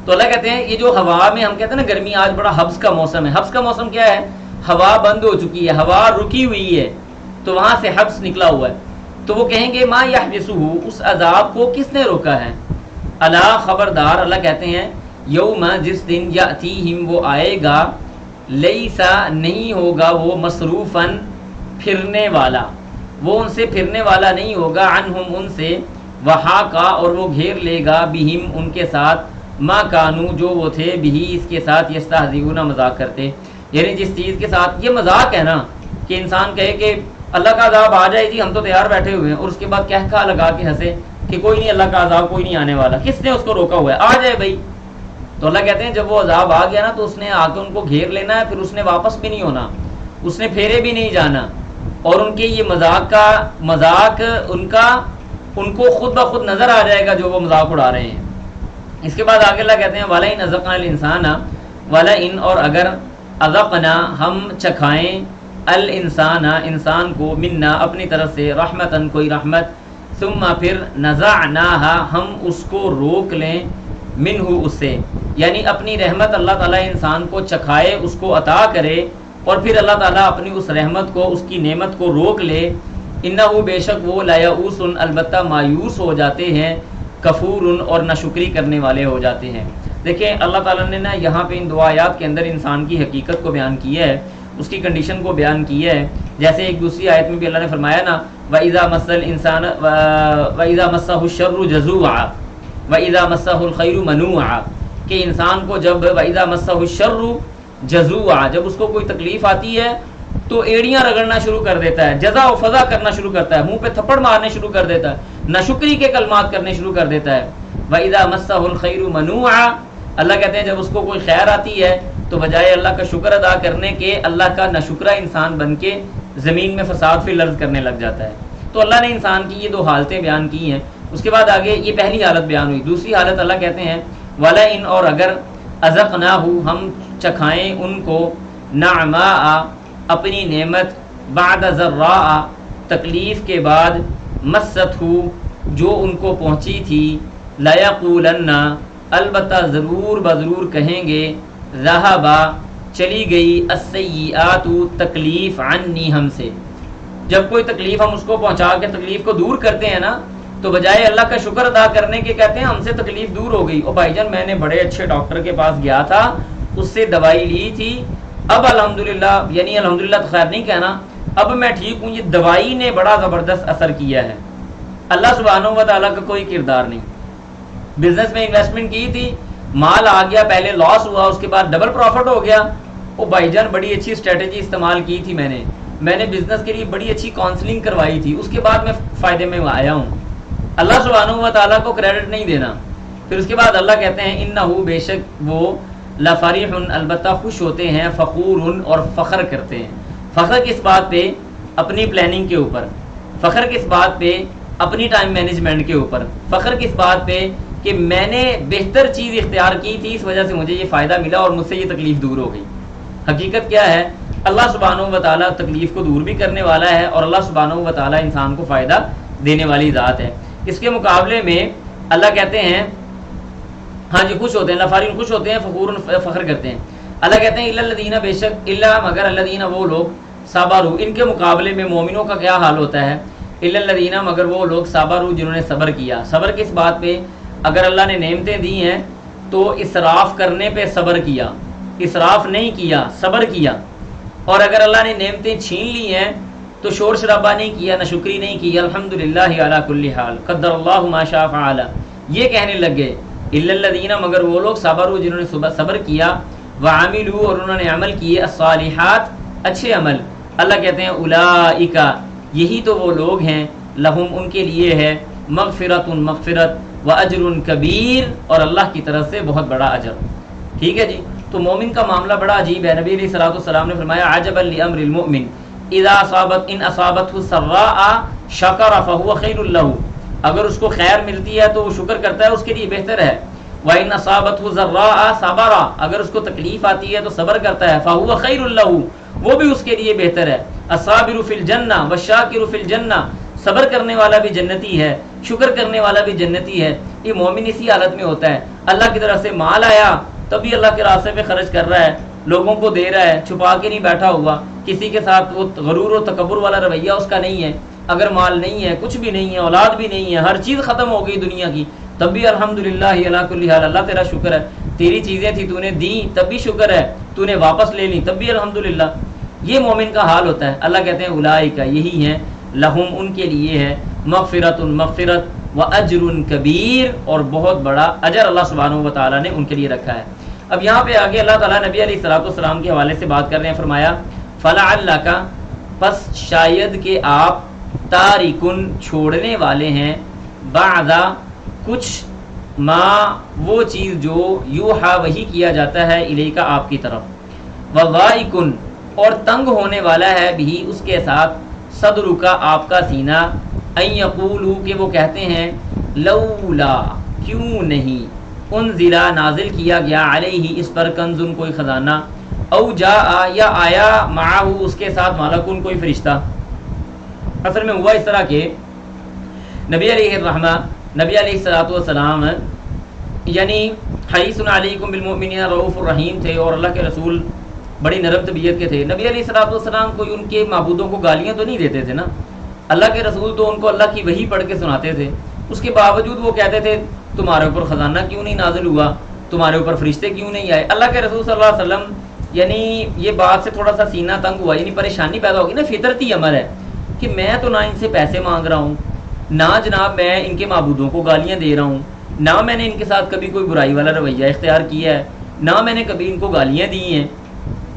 تو اللہ کہتے ہیں یہ جو ہوا میں ہم کہتے ہیں نا گرمی آج بڑا حبس کا موسم ہے، حبس کا موسم کیا ہے؟ ہوا بند ہو چکی ہے، ہوا رکی ہوئی ہے، تو وہاں سے حبس نکلا ہوا ہے۔ تو وہ کہیں گے ما یحبسہ اس عذاب کو کس نے روکا ہے؟ الا خبردار اللہ کہتے ہیں یوم جس دن یاتیہم وہ آئے گا لیسا نہیں ہوگا وہ مصروفاً پھرنے والا، وہ ان سے پھرنے والا نہیں ہوگا عنہم ان سے وحاقا اور وہ گھیر لے گا بہم ان کے ساتھ ما کانو جو وہ تھے بھی اس کے ساتھ یستہزئون مذاق کرتے، یعنی جس چیز کے ساتھ یہ مذاق ہے نا کہ انسان کہے کہ اللہ کا عذاب آ جائے جی ہم تو تیار بیٹھے ہوئے ہیں، اور اس کے بعد کہا لگا کے ہنسے کہ کوئی نہیں اللہ کا عذاب کوئی نہیں آنے والا، کس نے اس کو روکا ہوا ہے؟ آ جائے بھائی۔ تو اللہ کہتے ہیں جب وہ عذاب آ گیا نا تو اس نے آ کے ان کو گھیر لینا ہے، پھر اس نے واپس بھی نہیں ہونا، اس نے پھیرے بھی نہیں جانا، اور ان کے یہ مذاق ان کو خود بخود نظر آ جائے گا جو وہ مذاق اڑا رہے ہیں۔ اس کے بعد آگے اللہ کہتے ہیں وَلَئِنْ أَذَقْنَا الْإِنسَانَ وَلَئِنْ اور اگر اذقنا ہم چکھائیں الانسان انسان کو منا اپنی طرف سے رحمتاً کوئی رحمت ثم پھر نزعناها ہم اس کو روک لیں منہ اس سے، یعنی اپنی رحمت اللہ تعالیٰ انسان کو چکھائے اس کو عطا کرے اور پھر اللہ تعالیٰ اپنی اس رحمت کو اس کی نعمت کو روک لے انہ بے شک وہ لیئوس البتہ مایوس ہو جاتے ہیں کفور اور ناشکری کرنے والے ہو جاتے ہیں۔ دیکھیں اللہ تعالیٰ نے نا یہاں پہ ان دو آیات کے اندر انسان کی حقیقت کو بیان کیا ہے، اس کی کنڈیشن کو بیان کیا ہے۔ جیسے ایک دوسری آیت میں بھی اللہ نے فرمایا نا وَإِذَا مَسَّ الْإِنسَانَ وَإِذَا مَسَّهُ الشَّرُّ جَزُوعًا وَإِذَا مَسَّهُ الْخَيْرُ مَنُوعًا، کہ انسان کو جب وَإِذَا مَسَّهُ الشَّرُّ جَزُوعًا، جب اس کو کوئی تکلیف آتی ہے تو ایڑیاں رگڑنا شروع کر دیتا ہے، جزا و فضا کرنا شروع کرتا ہے، منہ پہ تھپڑ مارنے شروع کر دیتا ہے، ناشکری کے کلمات کرنے شروع کر دیتا ہے۔ وَإِذَا مَسَّهُ الْخَيْرُ مَنُوعًا، اللہ کہتے ہیں جب اس کو کوئی خیر آتی ہے تو بجائے اللہ کا شکر ادا کرنے کے اللہ کا ناشکرا انسان بن کے زمین میں فساد فی الارض کرنے لگ جاتا ہے۔ تو اللہ نے انسان کی یہ دو حالتیں بیان کی ہیں۔ اس کے بعد آگے یہ پہلی حالت بیان ہوئی، دوسری حالت اللہ کہتے ہیں وَلَئِنْ، اور اگر أَذَقْنَاهُ، ہم چکھائیں ان کو نعماء، اپنی نعمت، بعد ضراء، تکلیف کے بعد، مَسَّتْهُ، جو ان کو پہنچی تھی، لَيَقُولَنَّ، البتہ ضرور بضرور کہیں گے، ذَهَبَ، چلی گئی، السیئات، تکلیف، عنی، ہم سے۔ جب کوئی تکلیف ہم اس کو پہنچا کے تکلیف کو دور کرتے ہیں نا تو بجائے اللہ کا شکر ادا کرنے کے کہتے ہیں ہم سے تکلیف دور ہو گئی، او بھائی جان میں نے بڑے اچھے ڈاکٹر کے پاس گیا تھا، اس سے دوائی لی تھی، اب الحمدللہ، یعنی الحمدللہ تو خیر نہیں کہنا، اب میں ٹھیک ہوں، یہ دوائی نے بڑا زبردست اثر کیا ہے۔ اللہ سبحانہ و تعالیٰ کا کوئی کردار نہیں۔ بزنس میں انویسٹمنٹ کی تھی، مال آ گیا، پہلے لاس ہوا، اس کے بعد ڈبل پروفٹ ہو گیا، او بھائی جان بڑی اچھی اسٹریٹجی استعمال کی تھی میں نے بزنس کے لیے بڑی اچھی کاؤنسلنگ کروائی تھی، اس کے بعد میں فائدے میں آیا ہوں۔ اللہ سبحانہ و تعالیٰ کو کریڈٹ نہیں دینا۔ پھر اس کے بعد اللہ کہتے ہیں انہو، بے شک وہ، لفریح، البتہ خوش ہوتے ہیں، فخور، اور فخر کرتے ہیں۔ فخر کس بات پہ؟ اپنی پلاننگ کے اوپر۔ فخر کس بات پہ؟ اپنی ٹائم مینجمنٹ کے اوپر۔ فخر کس بات پہ؟ کہ میں نے بہتر چیز اختیار کی تھی، اس وجہ سے مجھے یہ فائدہ ملا اور مجھ سے یہ تکلیف دور ہو گئی۔ حقیقت کیا ہے؟ اللہ سبحانہ و تعالیٰ تکلیف کو دور بھی کرنے والا ہے اور اللہ سبحانہ و تعالیٰ انسان کو فائدہ دینے والی ذات ہے۔ اس کے مقابلے میں اللہ کہتے ہیں ہاں جی خوش ہوتے ہیں، لفارین خوش ہوتے ہیں، فخور فخر کرتے ہیں۔ اللہ کہتے ہیں الا الذین، بے شک، الا مگر، الذین وہ لوگ، صبروا، ان کے مقابلے میں مومنوں کا کیا حال ہوتا ہے؟ الا الذین، مگر وہ لوگ، صبروا، جنہوں نے صبر کیا۔ صبر کس بات پہ؟ اگر اللہ نے نعمتیں دی ہیں تو اسراف کرنے پہ صبر کیا، اسراف نہیں کیا، صبر کیا۔ اور اگر اللہ نے نعمتیں چھین لی ہیں تو شور شرابہ نہیں کیا، نہ شکری نہیں کی، الحمدللہ علی کل حال، قدر اللہ ما شاء فعل، یہ کہنے لگ گئے الا الذین، مگر وہ لوگ، صبروا، جنہوں نے صبر کیا، وعملوا، اور انہوں نے عمل کیے، الصالحات، اچھے عمل۔ اللہ کہتے ہیں اولئک، یہی تو وہ لوگ ہیں، لہم، ان کے لیے ہے، مغفرت، مغفرت، واجر کبیر، اور اللہ کی طرف سے بہت بڑا اجر۔ ٹھیک ہے جی، تو مومن کا معاملہ بڑا عجیب ہے۔ نبی علیہ الصلوۃ والسلام نے فرمایا عجبا لامر المؤمن اذا اصابته سراء شکر فهو خیر له، اگر اس کو خیر ملتی ہے تو وہ شکر کرتا ہے، اس کے لیے بہتر ہے۔ وان اصابته ضراء صبر، اگر اس کو تکلیف آتی ہے تو صبر کرتا ہے، فهو خیر له، وہ بھی اس کے لیے بہتر ہے۔ الصابر فی الجنہ والشاکر فی الجنہ، صبر کرنے والا بھی جنتی ہے، شکر کرنے والا بھی جنتی ہے۔ یہ مومن اسی حالت میں ہوتا ہے، اللہ کی طرف سے مال آیا تبھی اللہ کے راستے پہ خرچ کر رہا ہے، لوگوں کو دے رہا ہے، چھپا کے نہیں بیٹھا ہوا، کسی کے ساتھ وہ غرور و تکبر والا رویہ اس کا نہیں ہے۔ اگر مال نہیں ہے، کچھ بھی نہیں ہے، اولاد بھی نہیں ہے، ہر چیز ختم ہو گئی دنیا کی، تب بھی الحمدللہ علی کل حال، اللہ تیرا شکر ہے، تیری چیزیں تھی تو نے دی تب بھی شکر ہے، تو نے واپس لے لی تب بھی الحمدللہ۔ یہ مومن کا حال ہوتا ہے۔ اللہ کہتے ہیں اولئک، یہی ہیں، لہم، ان کے لیے ہے، مغفرت، مغفرت، واجر کبیر، اور بہت بڑا اجر اللہ سبحانہ و تعالیٰ نے ان کے لیے رکھا ہے۔ اب یہاں پہ آگے اللہ تعالیٰ نبی علیہ الصلوۃ والسلام کے حوالے سے بات کر رہے ہیں، فرمایا فلعلک، پس شاید کہ آپ، تارکن، چھوڑنے والے ہیں، بعد، کچھ، ما، وہ چیز جو، یوحا، وحی کیا جاتا ہے، الیک، آپ کی طرف، وضائکن، اور تنگ ہونے والا ہے، بھی، اس کے ساتھ، صدرک، آپ کا سینہ، ان یقولوا، کہ وہ کہتے ہیں، لولا، کیوں نہیں، انزلا، نازل کیا گیا، علیہ، اس پر، کنزن، کوئی خزانہ، او جاء، یا آیا، معہ، اس کے ساتھ، ملکن، کوئی فرشتہ۔ اصل میں ہوا اس طرح کہ نبی علیہ الرحمہ، نبی علیہ الصلوۃ والسلام، یعنی حریص علیکم بالمؤمنین رؤوف الرحیم تھے، اور اللہ کے رسول بڑی نرم طبیعت کے تھے۔ نبی علیہ الصلوۃ والسلام کوئی ان کے معبودوں کو گالیاں تو نہیں دیتے تھے نا، اللہ کے رسول تو ان کو اللہ کی وحی پڑھ کے سناتے تھے، اس کے باوجود وہ کہتے تھے تمہارے اوپر خزانہ کیوں نہیں نازل ہوا، تمہارے اوپر فرشتے کیوں نہیں آئے۔ اللہ کے رسول صلی اللہ علیہ وسلم یعنی یہ بات سے تھوڑا سا سینہ تنگ ہوا، یعنی پریشانی پیدا ہوگی نا، فطرتی عمل ہے کہ میں تو نہ ان سے پیسے مانگ رہا ہوں، نہ جناب میں ان کے معبودوں کو گالیاں دے رہا ہوں، نہ میں نے ان کے ساتھ کبھی کوئی برائی والا رویہ اختیار کیا ہے، نہ میں نے کبھی ان کو گالیاں دی ہیں،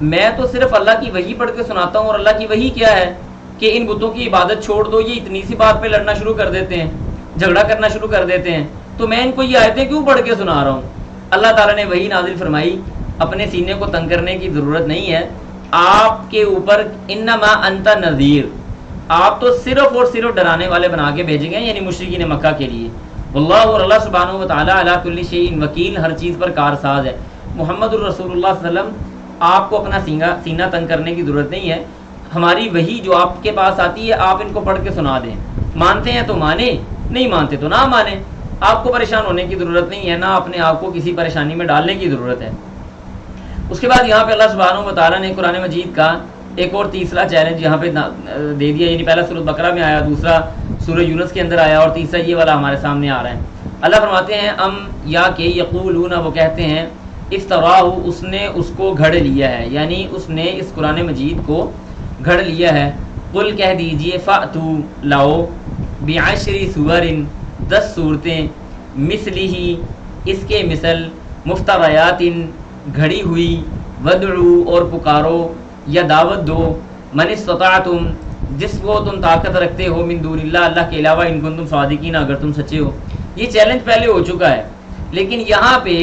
میں تو صرف اللہ کی وحی پڑھ کے سناتا ہوں، اور اللہ کی وحی کیا ہے کہ ان بتوں کی عبادت چھوڑ دو، یہ اتنی سی بات پہ لڑنا شروع کر دیتے ہیں، جھگڑا کرنا شروع کر دیتے ہیں، تو میں ان کو یہ آیتیں کیوں پڑھ کے سنا رہا ہوں؟ اللہ تعالیٰ نے وحی نازل فرمائی، اپنے سینے کو تنگ کرنے کی ضرورت نہیں ہے، آپ کے اوپر انما انت نذیر، آپ تو صرف اور صرف ڈرانے والے بنا کے بھیجے گئے، یعنی مشرکین مکہ کے لیے۔ واللہ، اور اللہ سبحانہ و تعالیٰ علی کل شیء وکیل، ہر چیز پر کارساز ہے۔ محمد الرسول اللہ صلی اللہ علیہ وسلم، آپ کو اپنا سینہ تنگ کرنے کی ضرورت نہیں ہے، ہماری وحی جو آپ کے پاس آتی ہے آپ ان کو پڑھ کے سنا دیں، مانتے ہیں تو مانیں، نہیں مانتے تو نہ مانیں، آپ کو پریشان ہونے کی ضرورت نہیں ہے، نہ اپنے آپ کو کسی پریشانی میں ڈالنے کی ضرورت ہے۔ اس کے بعد یہاں پہ اللہ سبحانہ و تعالیٰ نے قرآن مجید کا ایک اور تیسرا چیلنج یہاں پہ دے دیا، یعنی پہلا سورۃ بقرہ میں آیا، دوسرا سورہ یونس کے اندر آیا، اور تیسرا یہ والا ہمارے سامنے آ رہا ہے۔ اللہ فرماتے ہیں یا کہ یقولون، وہ کہتے ہیں، افتراہ، اس نے اس کو گھڑ لیا ہے، یعنی اس نے اس قرآن مجید کو گھڑ لیا ہے۔ قل، کہہ دیجئے، فأتو، لاؤ، بعشر سور، 10 صورتیں، مثلہ، اس کے مثل، مفتریات، گھڑی ہوئی، ودعو، اور پکارو یا دعوت دو، من استطعتم، جس کو تم طاقت رکھتے ہو، من دون اللہ، اللہ کے علاوہ، ان کنتم صادقین، اگر تم سچے ہو۔ یہ چیلنج پہلے ہو چکا ہے، لیکن یہاں پہ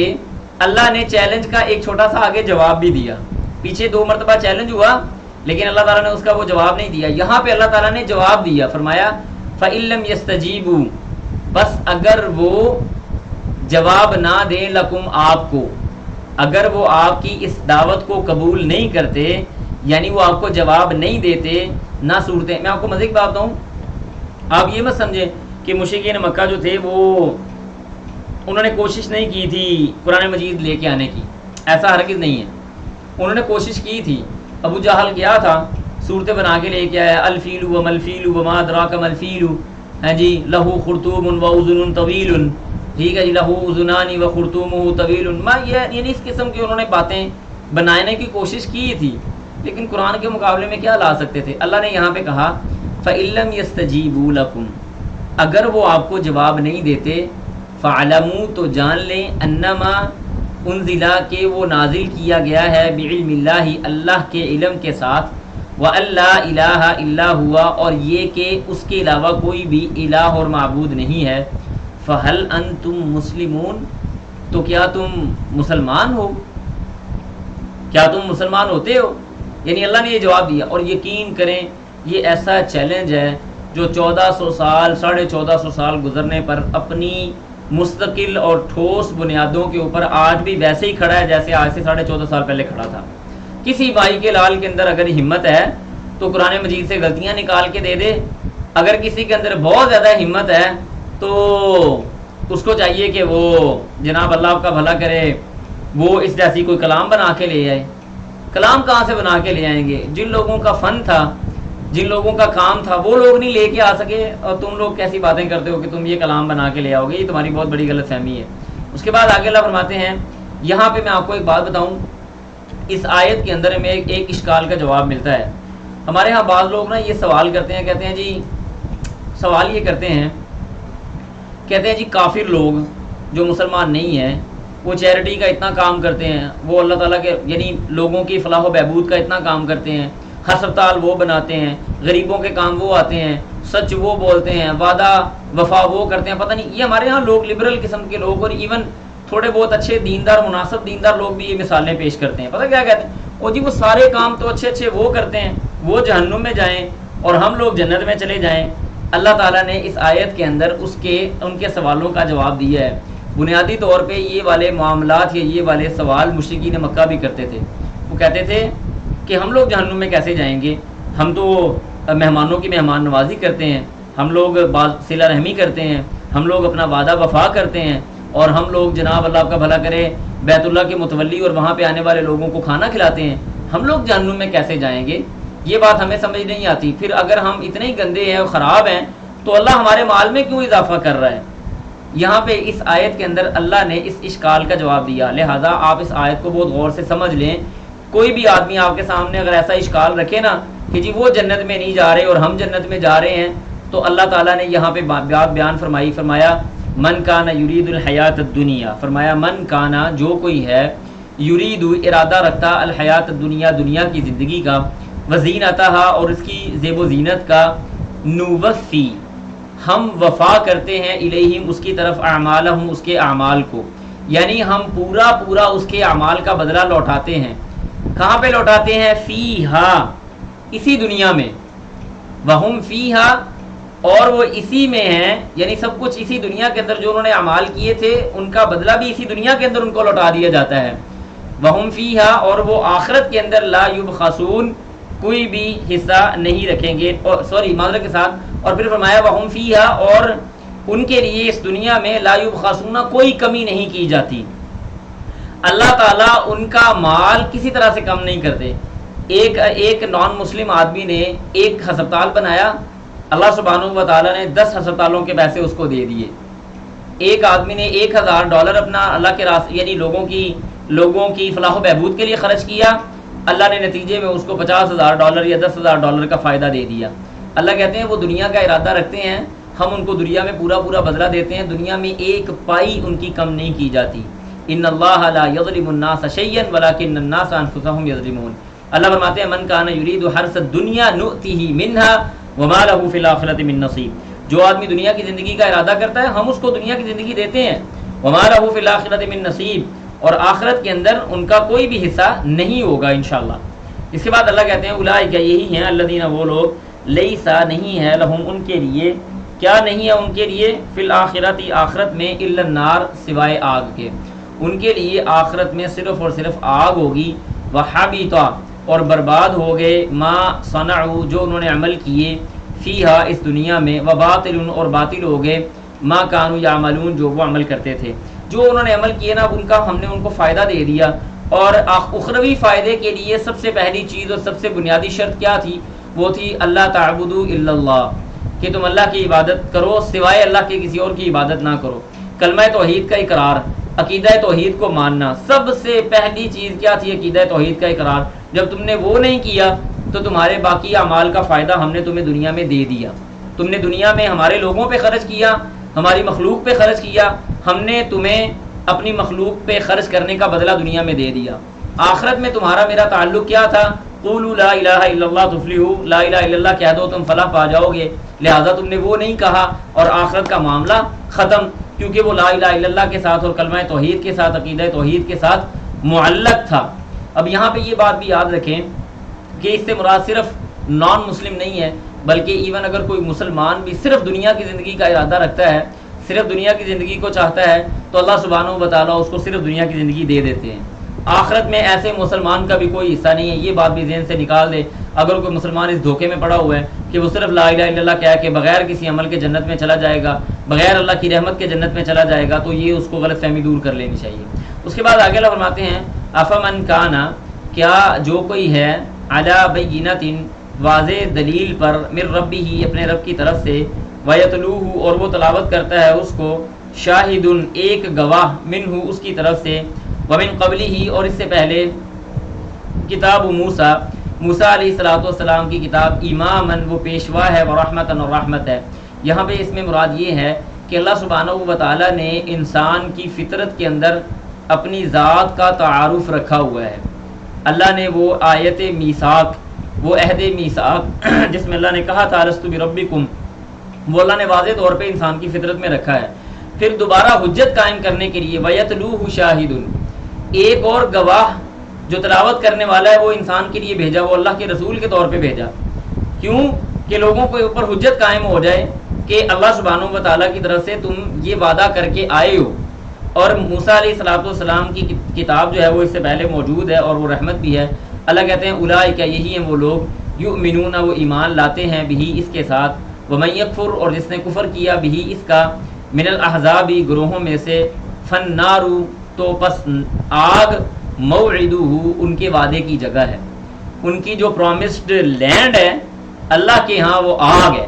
اللہ نے چیلنج کا ایک چھوٹا سا آگے جواب بھی دیا۔ پیچھے 2 مرتبہ چیلنج ہوا، لیکن اللہ تعالیٰ نے اس کا وہ جواب نہیں دیا، یہاں پہ اللہ تعالیٰ نے جواب دیا، فرمایا فَإِن لَمْ يَسْتَجِيبُوا، بس اگر وہ جواب نہ دیں، لکم، آپ کو، اگر وہ آپ کی اس دعوت کو قبول نہیں کرتے، یعنی وہ آپ کو جواب نہیں دیتے، نہ صورتیں۔ میں آپ کو مزے کی بات بتاؤں، آپ یہ مت سمجھیں کہ مشرکین مکہ جو تھے وہ انہوں نے کوشش نہیں کی تھی قرآن مجید لے کے آنے کی، ایسا ہرگز نہیں ہے، انہوں نے کوشش کی تھی۔ ابو جہل کیا تھا، صورتیں بنا کے لے کے آیا، الفیل وما الفیل وما ادراک ما الفیل، ہاں جی، لہو خرطوم واذن طویل، ٹھیک ہے جی، لہو اذنان وخرطومہ طویل، یعنی اس قسم کی انہوں نے باتیں بنانے کی کوشش کی تھی، لیکن قرآن کے مقابلے میں کیا لا سکتے تھے؟ اللہ نے یہاں پہ کہا فَإِن لَمْ يَسْتَجِيبُوا لَكُمْ، اگر وہ آپ کو جواب نہیں دیتے، فَعْلَمُوا، تو جان لیں، انما انزلہ، کہ وہ نازل کیا گیا ہے، بعلم اللہ، اللہ کے علم کے ساتھ، وَأَن لَا إِلَٰهَ إِلَّا هُوَ، اور یہ کہ اس کے علاوہ کوئی بھی الہ اور معبود نہیں ہے، فَهَلْ أَنْتُمْ مُسْلِمُونَ، تو کیا تم مسلمان ہو؟ کیا تم مسلمان ہوتے ہو؟ یعنی اللہ نے یہ جواب دیا، اور یقین کریں یہ ایسا چیلنج ہے جو 1400 سال 1450 سال گزرنے پر اپنی مستقل اور ٹھوس بنیادوں کے اوپر آج بھی ویسے ہی کھڑا ہے جیسے آج سے 1450 سال پہلے کھڑا تھا۔ کسی بھائی کے لال کے اندر اگر ہمت ہے تو قرآن مجید سے غلطیاں نکال کے دے دے، اگر کسی کے اندر بہت زیادہ ہمت ہے تو اس کو چاہیے کہ وہ جناب اللہ کا بھلا کرے، وہ اس جیسی کوئی کلام بنا کے لے آئے۔ کلام کہاں سے بنا کے لے آئیں گے؟ جن لوگوں کا فن تھا، جن لوگوں کا کام تھا، وہ لوگ نہیں لے کے آ سکے، اور تم لوگ کیسی باتیں کرتے ہو کہ تم یہ کلام بنا کے لے آؤ گے؟ یہ تمہاری بہت بڑی غلط فہمی ہے۔ اس کے بعد آگے اللہ فرماتے ہیں، یہاں پہ میں آپ کو ایک بات بتاؤں، اس آیت کے اندر میں ایک اشکال کا جواب ملتا ہے۔ ہمارے ہاں بعض لوگ نا یہ سوال کرتے ہیں، کہتے ہیں جی، سوال یہ کرتے ہیں جی کافر لوگ جو مسلمان نہیں ہیں وہ چیریٹی کا اتنا کام کرتے ہیں، وہ اللہ تعالیٰ کے یعنی لوگوں کی فلاح و بہبود کا اتنا کام کرتے ہیں، ہسپتال وہ بناتے ہیں، غریبوں کے کام وہ آتے ہیں، سچ وہ بولتے ہیں، وعدہ وفا وہ کرتے ہیں۔ پتہ نہیں، یہ ہمارے ہاں لوگ لبرل قسم کے لوگ، اور ایون تھوڑے بہت اچھے دیندار مناسب دیندار لوگ بھی یہ مثالیں پیش کرتے ہیں۔ پتہ کیا کہتے ہیں؟ وہ جی وہ سارے کام تو اچھے اچھے وہ کرتے ہیں، وہ جہنم میں جائیں اور ہم لوگ جنت میں چلے جائیں۔ اللہ تعالیٰ نے اس آیت کے اندر ان کے سوالوں کا جواب دیا ہے۔ بنیادی طور پہ یہ والے معاملات یا یہ والے سوال مشرکین مکہ بھی کرتے تھے۔ وہ کہتے تھے کہ ہم لوگ جہنم میں کیسے جائیں گے؟ ہم تو مہمانوں کی مہمان نوازی کرتے ہیں، ہم لوگ صلہ رحمی کرتے ہیں، ہم لوگ اپنا وعدہ وفا کرتے ہیں، اور ہم لوگ جناب اللہ کا بھلا کرے بیت اللہ کے متولی اور وہاں پہ آنے والے لوگوں کو کھانا کھلاتے ہیں، ہم لوگ جہنم میں کیسے جائیں گے؟ یہ بات ہمیں سمجھ نہیں آتی۔ پھر اگر ہم اتنے ہی گندے ہیں اور خراب ہیں تو اللہ ہمارے مال میں کیوں اضافہ کر رہا ہے؟ یہاں پہ اس آیت کے اندر اللہ نے اس اشکال کا جواب دیا، لہٰذا آپ اس آیت کو بہت غور سے سمجھ لیں کوئی بھی آدمی آپ کے سامنے اگر ایسا اشکال رکھے نا کہ جی وہ جنت میں نہیں جا رہے اور ہم جنت میں جا رہے ہیں، تو اللہ تعالیٰ نے یہاں پہ بات بیان فرمایا من کانا یرید الحیات الدنیا، فرمایا من کانا جو کوئی ہے، یرید ارادہ رکھتا الحیات الدنیا دنیا کی زندگی کا، وزینتہا اور اس کی زیب و زینت کا، نوفی ہم وفا کرتے ہیں الیہم اس کی طرف اعمالہم اس کے اعمال کو، یعنی ہم پورا اس کے اعمال کا بدلہ لوٹاتے ہیں۔ کہاں پہ لوٹاتے ہیں؟ فیہا اسی دنیا میں، وہم فیہا اور وہ اسی میں ہیں، یعنی سب کچھ اسی دنیا کے اندر جو انہوں نے اعمال کیے تھے ان کا بدلہ بھی اسی دنیا کے اندر ان کو لوٹا دیا جاتا ہے۔ وہم فیہا اور وہ آخرت کے اندر لا یبخسون کوئی بھی حصہ نہیں رکھیں گے، معذرت کے ساتھ، اور پھر فرمایا وہم فیہا اور ان کے لیے اس دنیا میں لا یبخسون کوئی کمی نہیں کی جاتی۔ اللہ تعالیٰ ان کا مال کسی طرح سے کم نہیں کرتے۔ ایک نان مسلم آدمی نے ایک ہسپتال بنایا، اللہ سبحانہ و تعالیٰ نے 10 ہسپتالوں کے پیسے اس کو دے دیے۔ ایک آدمی نے $1000 اپنا اللہ کے راستے یعنی لوگوں کی فلاح و بہبود کے لیے خرچ کیا، اللہ نے نتیجے میں اس کو $50,000 یا $10,000 کا فائدہ دے دیا۔ اللہ کہتے ہیں وہ دنیا کا ارادہ رکھتے ہیں، ہم ان کو دنیا میں پورا بدلہ دیتے ہیں، دنیا میں ایک پائی ان کی کم نہیں کی جاتی۔ ان اللہ لا یظلم الناس شیئا ولکن الناس انفسهم یظلمون۔ اللہ فرماتے ہیں من کان یرید حرث الدنیا نؤتیہ منها وما له فی الاخرۃ من نصیب، جو آدمی دنیا کی زندگی کا ارادہ کرتا ہے ہم اس کو دنیا کی زندگی دیتے ہیں، وما له فی الاخرۃ من نصیب اور آخرت کے اندر ان کا کوئی بھی حصہ نہیں ہوگا انشاءاللہ۔ اس کے بعد اللہ کہتے ہیں اولئک یہی ہیں الذین وہ لوگ لیسا نہیں ہے لہم ان کے لیے، کیا نہیں ہے ان کے لیے، فی الاخرۃ آخرت میں الا النار سوائے آگ کے، ان کے لیے آخرت میں صرف اور صرف آگ ہوگی، وحبط اور برباد ہو گئے ما صنعوا جو انہوں نے عمل کیے، فیہا اس دنیا میں، وباطل اور باطل ہو گئے ما کانوا یعملون جو وہ عمل کرتے تھے، جو انہوں نے عمل کیے نا ان کا ہم نے ان کو فائدہ دے دیا۔ اور اخروی فائدے کے لیے سب سے پہلی چیز اور سب سے بنیادی شرط کیا تھی؟ وہ تھی اللہ تعبدوا الا اللہ، کہ تم اللہ کی عبادت کرو سوائے اللہ کے کسی اور کی عبادت نہ کرو۔ کلمہ توحید کا اقرار، عقیدہ توحید کو ماننا، سب سے پہلی چیز کیا تھی؟ عقیدہ توحید کا اقرار۔ جب تم نے وہ نہیں کیا تو تمہارے باقی اعمال کا فائدہ ہم نے تمہیں دنیا میں دے دیا۔ تم نے دنیا میں ہمارے لوگوں پہ خرچ کیا، ہماری مخلوق پہ خرچ کیا، ہم نے تمہیں اپنی مخلوق پہ خرچ کرنے کا بدلہ دنیا میں دے دیا۔ آخرت میں تمہارا میرا تعلق کیا تھا؟ قولوا لا الہ الا اللہ تفلحوا، لا الہ الا اللہ کہہ دو تم فلاح پا جاؤ گے، لہذا تم نے وہ نہیں کہا اور آخرت کا معاملہ ختم، کیونکہ وہ لا الہ الا اللہ کے ساتھ اور کلمہ توحید کے ساتھ، عقیدہ توحید کے ساتھ معلق تھا۔ اب یہاں پہ یہ بات بھی یاد رکھیں کہ اس سے مراد صرف نان مسلم نہیں ہے، بلکہ ایون اگر کوئی مسلمان بھی صرف دنیا کی زندگی کا ارادہ رکھتا ہے، صرف دنیا کی زندگی کو چاہتا ہے، تو اللہ سبحانہ و تعالیٰ اس کو صرف دنیا کی زندگی دے دیتے ہیں۔ آخرت میں ایسے مسلمان کا بھی کوئی حصہ نہیں ہے، یہ بات بھی ذہن سے نکال دے۔ اگر کوئی مسلمان اس دھوکے میں پڑا ہوا ہے کہ وہ صرف لا الہ الا اللہ کہہ کے بغیر کسی عمل کے جنت میں چلا جائے گا، بغیر اللہ کی رحمت کے جنت میں چلا جائے گا، تو یہ اس کو غلط فہمی دور کر لینی چاہیے۔ اس کے بعد آگے اللہ فرماتے ہیں افمن کانا، کیا جو کوئی ہے، علی بینۃ واضح دلیل پر، من ربہ اپنے رب کی طرف سے، ویتلوہ اور وہ تلاوت کرتا ہے اس کو، شاہد ایک گواہ، منہ اس کی طرف سے، ومن قبلہ اور اس سے پہلے، کتاب موسیٰ علیہ السلام کی کتاب، اماماً وہ پیشوا ہے، ورحمتاً اور رحمت ہے۔ یہاں پہ اس میں مراد یہ ہے کہ اللہ سبحانہ و تعالیٰ نے انسان کی فطرت کے اندر اپنی ذات کا تعارف رکھا ہوا ہے۔ اللہ نے وہ آیت میثاق، وہ عہد میثاق جس میں اللہ نے کہا تھا الست بربکم، وہ اللہ نے واضح طور پہ انسان کی فطرت میں رکھا ہے۔ پھر دوبارہ حجت قائم کرنے کے لیے ویتلوہ شاہد، ایک اور گواہ جو تلاوت کرنے والا ہے وہ انسان کے لیے بھیجا، وہ اللہ کے رسول کے طور پہ بھیجا۔ کیوں؟ کہ لوگوں کے اوپر حجت قائم ہو جائے کہ اللہ سبحانہ و تعالیٰ کی طرف سے تم یہ وعدہ کر کے آئے ہو، اور موسیٰ علیہ السلام کی کتاب جو ہے وہ اس سے پہلے موجود ہے اور وہ رحمت بھی ہے۔ اللہ کہتے ہیں اولئک یہی ہیں وہ لوگ، یؤمنون وہ ایمان لاتے ہیں، بھی اس کے ساتھ، ومن یکفر اور جس نے کفر کیا، بھی اس کا، من الاحزاب گروہوں میں سے، فالنار تو پس آگ، موعدہ ان کے وعدے کی جگہ ہے، ان کی جو پرومسڈ لینڈ ہے اللہ کے ہاں وہ آگ ہے،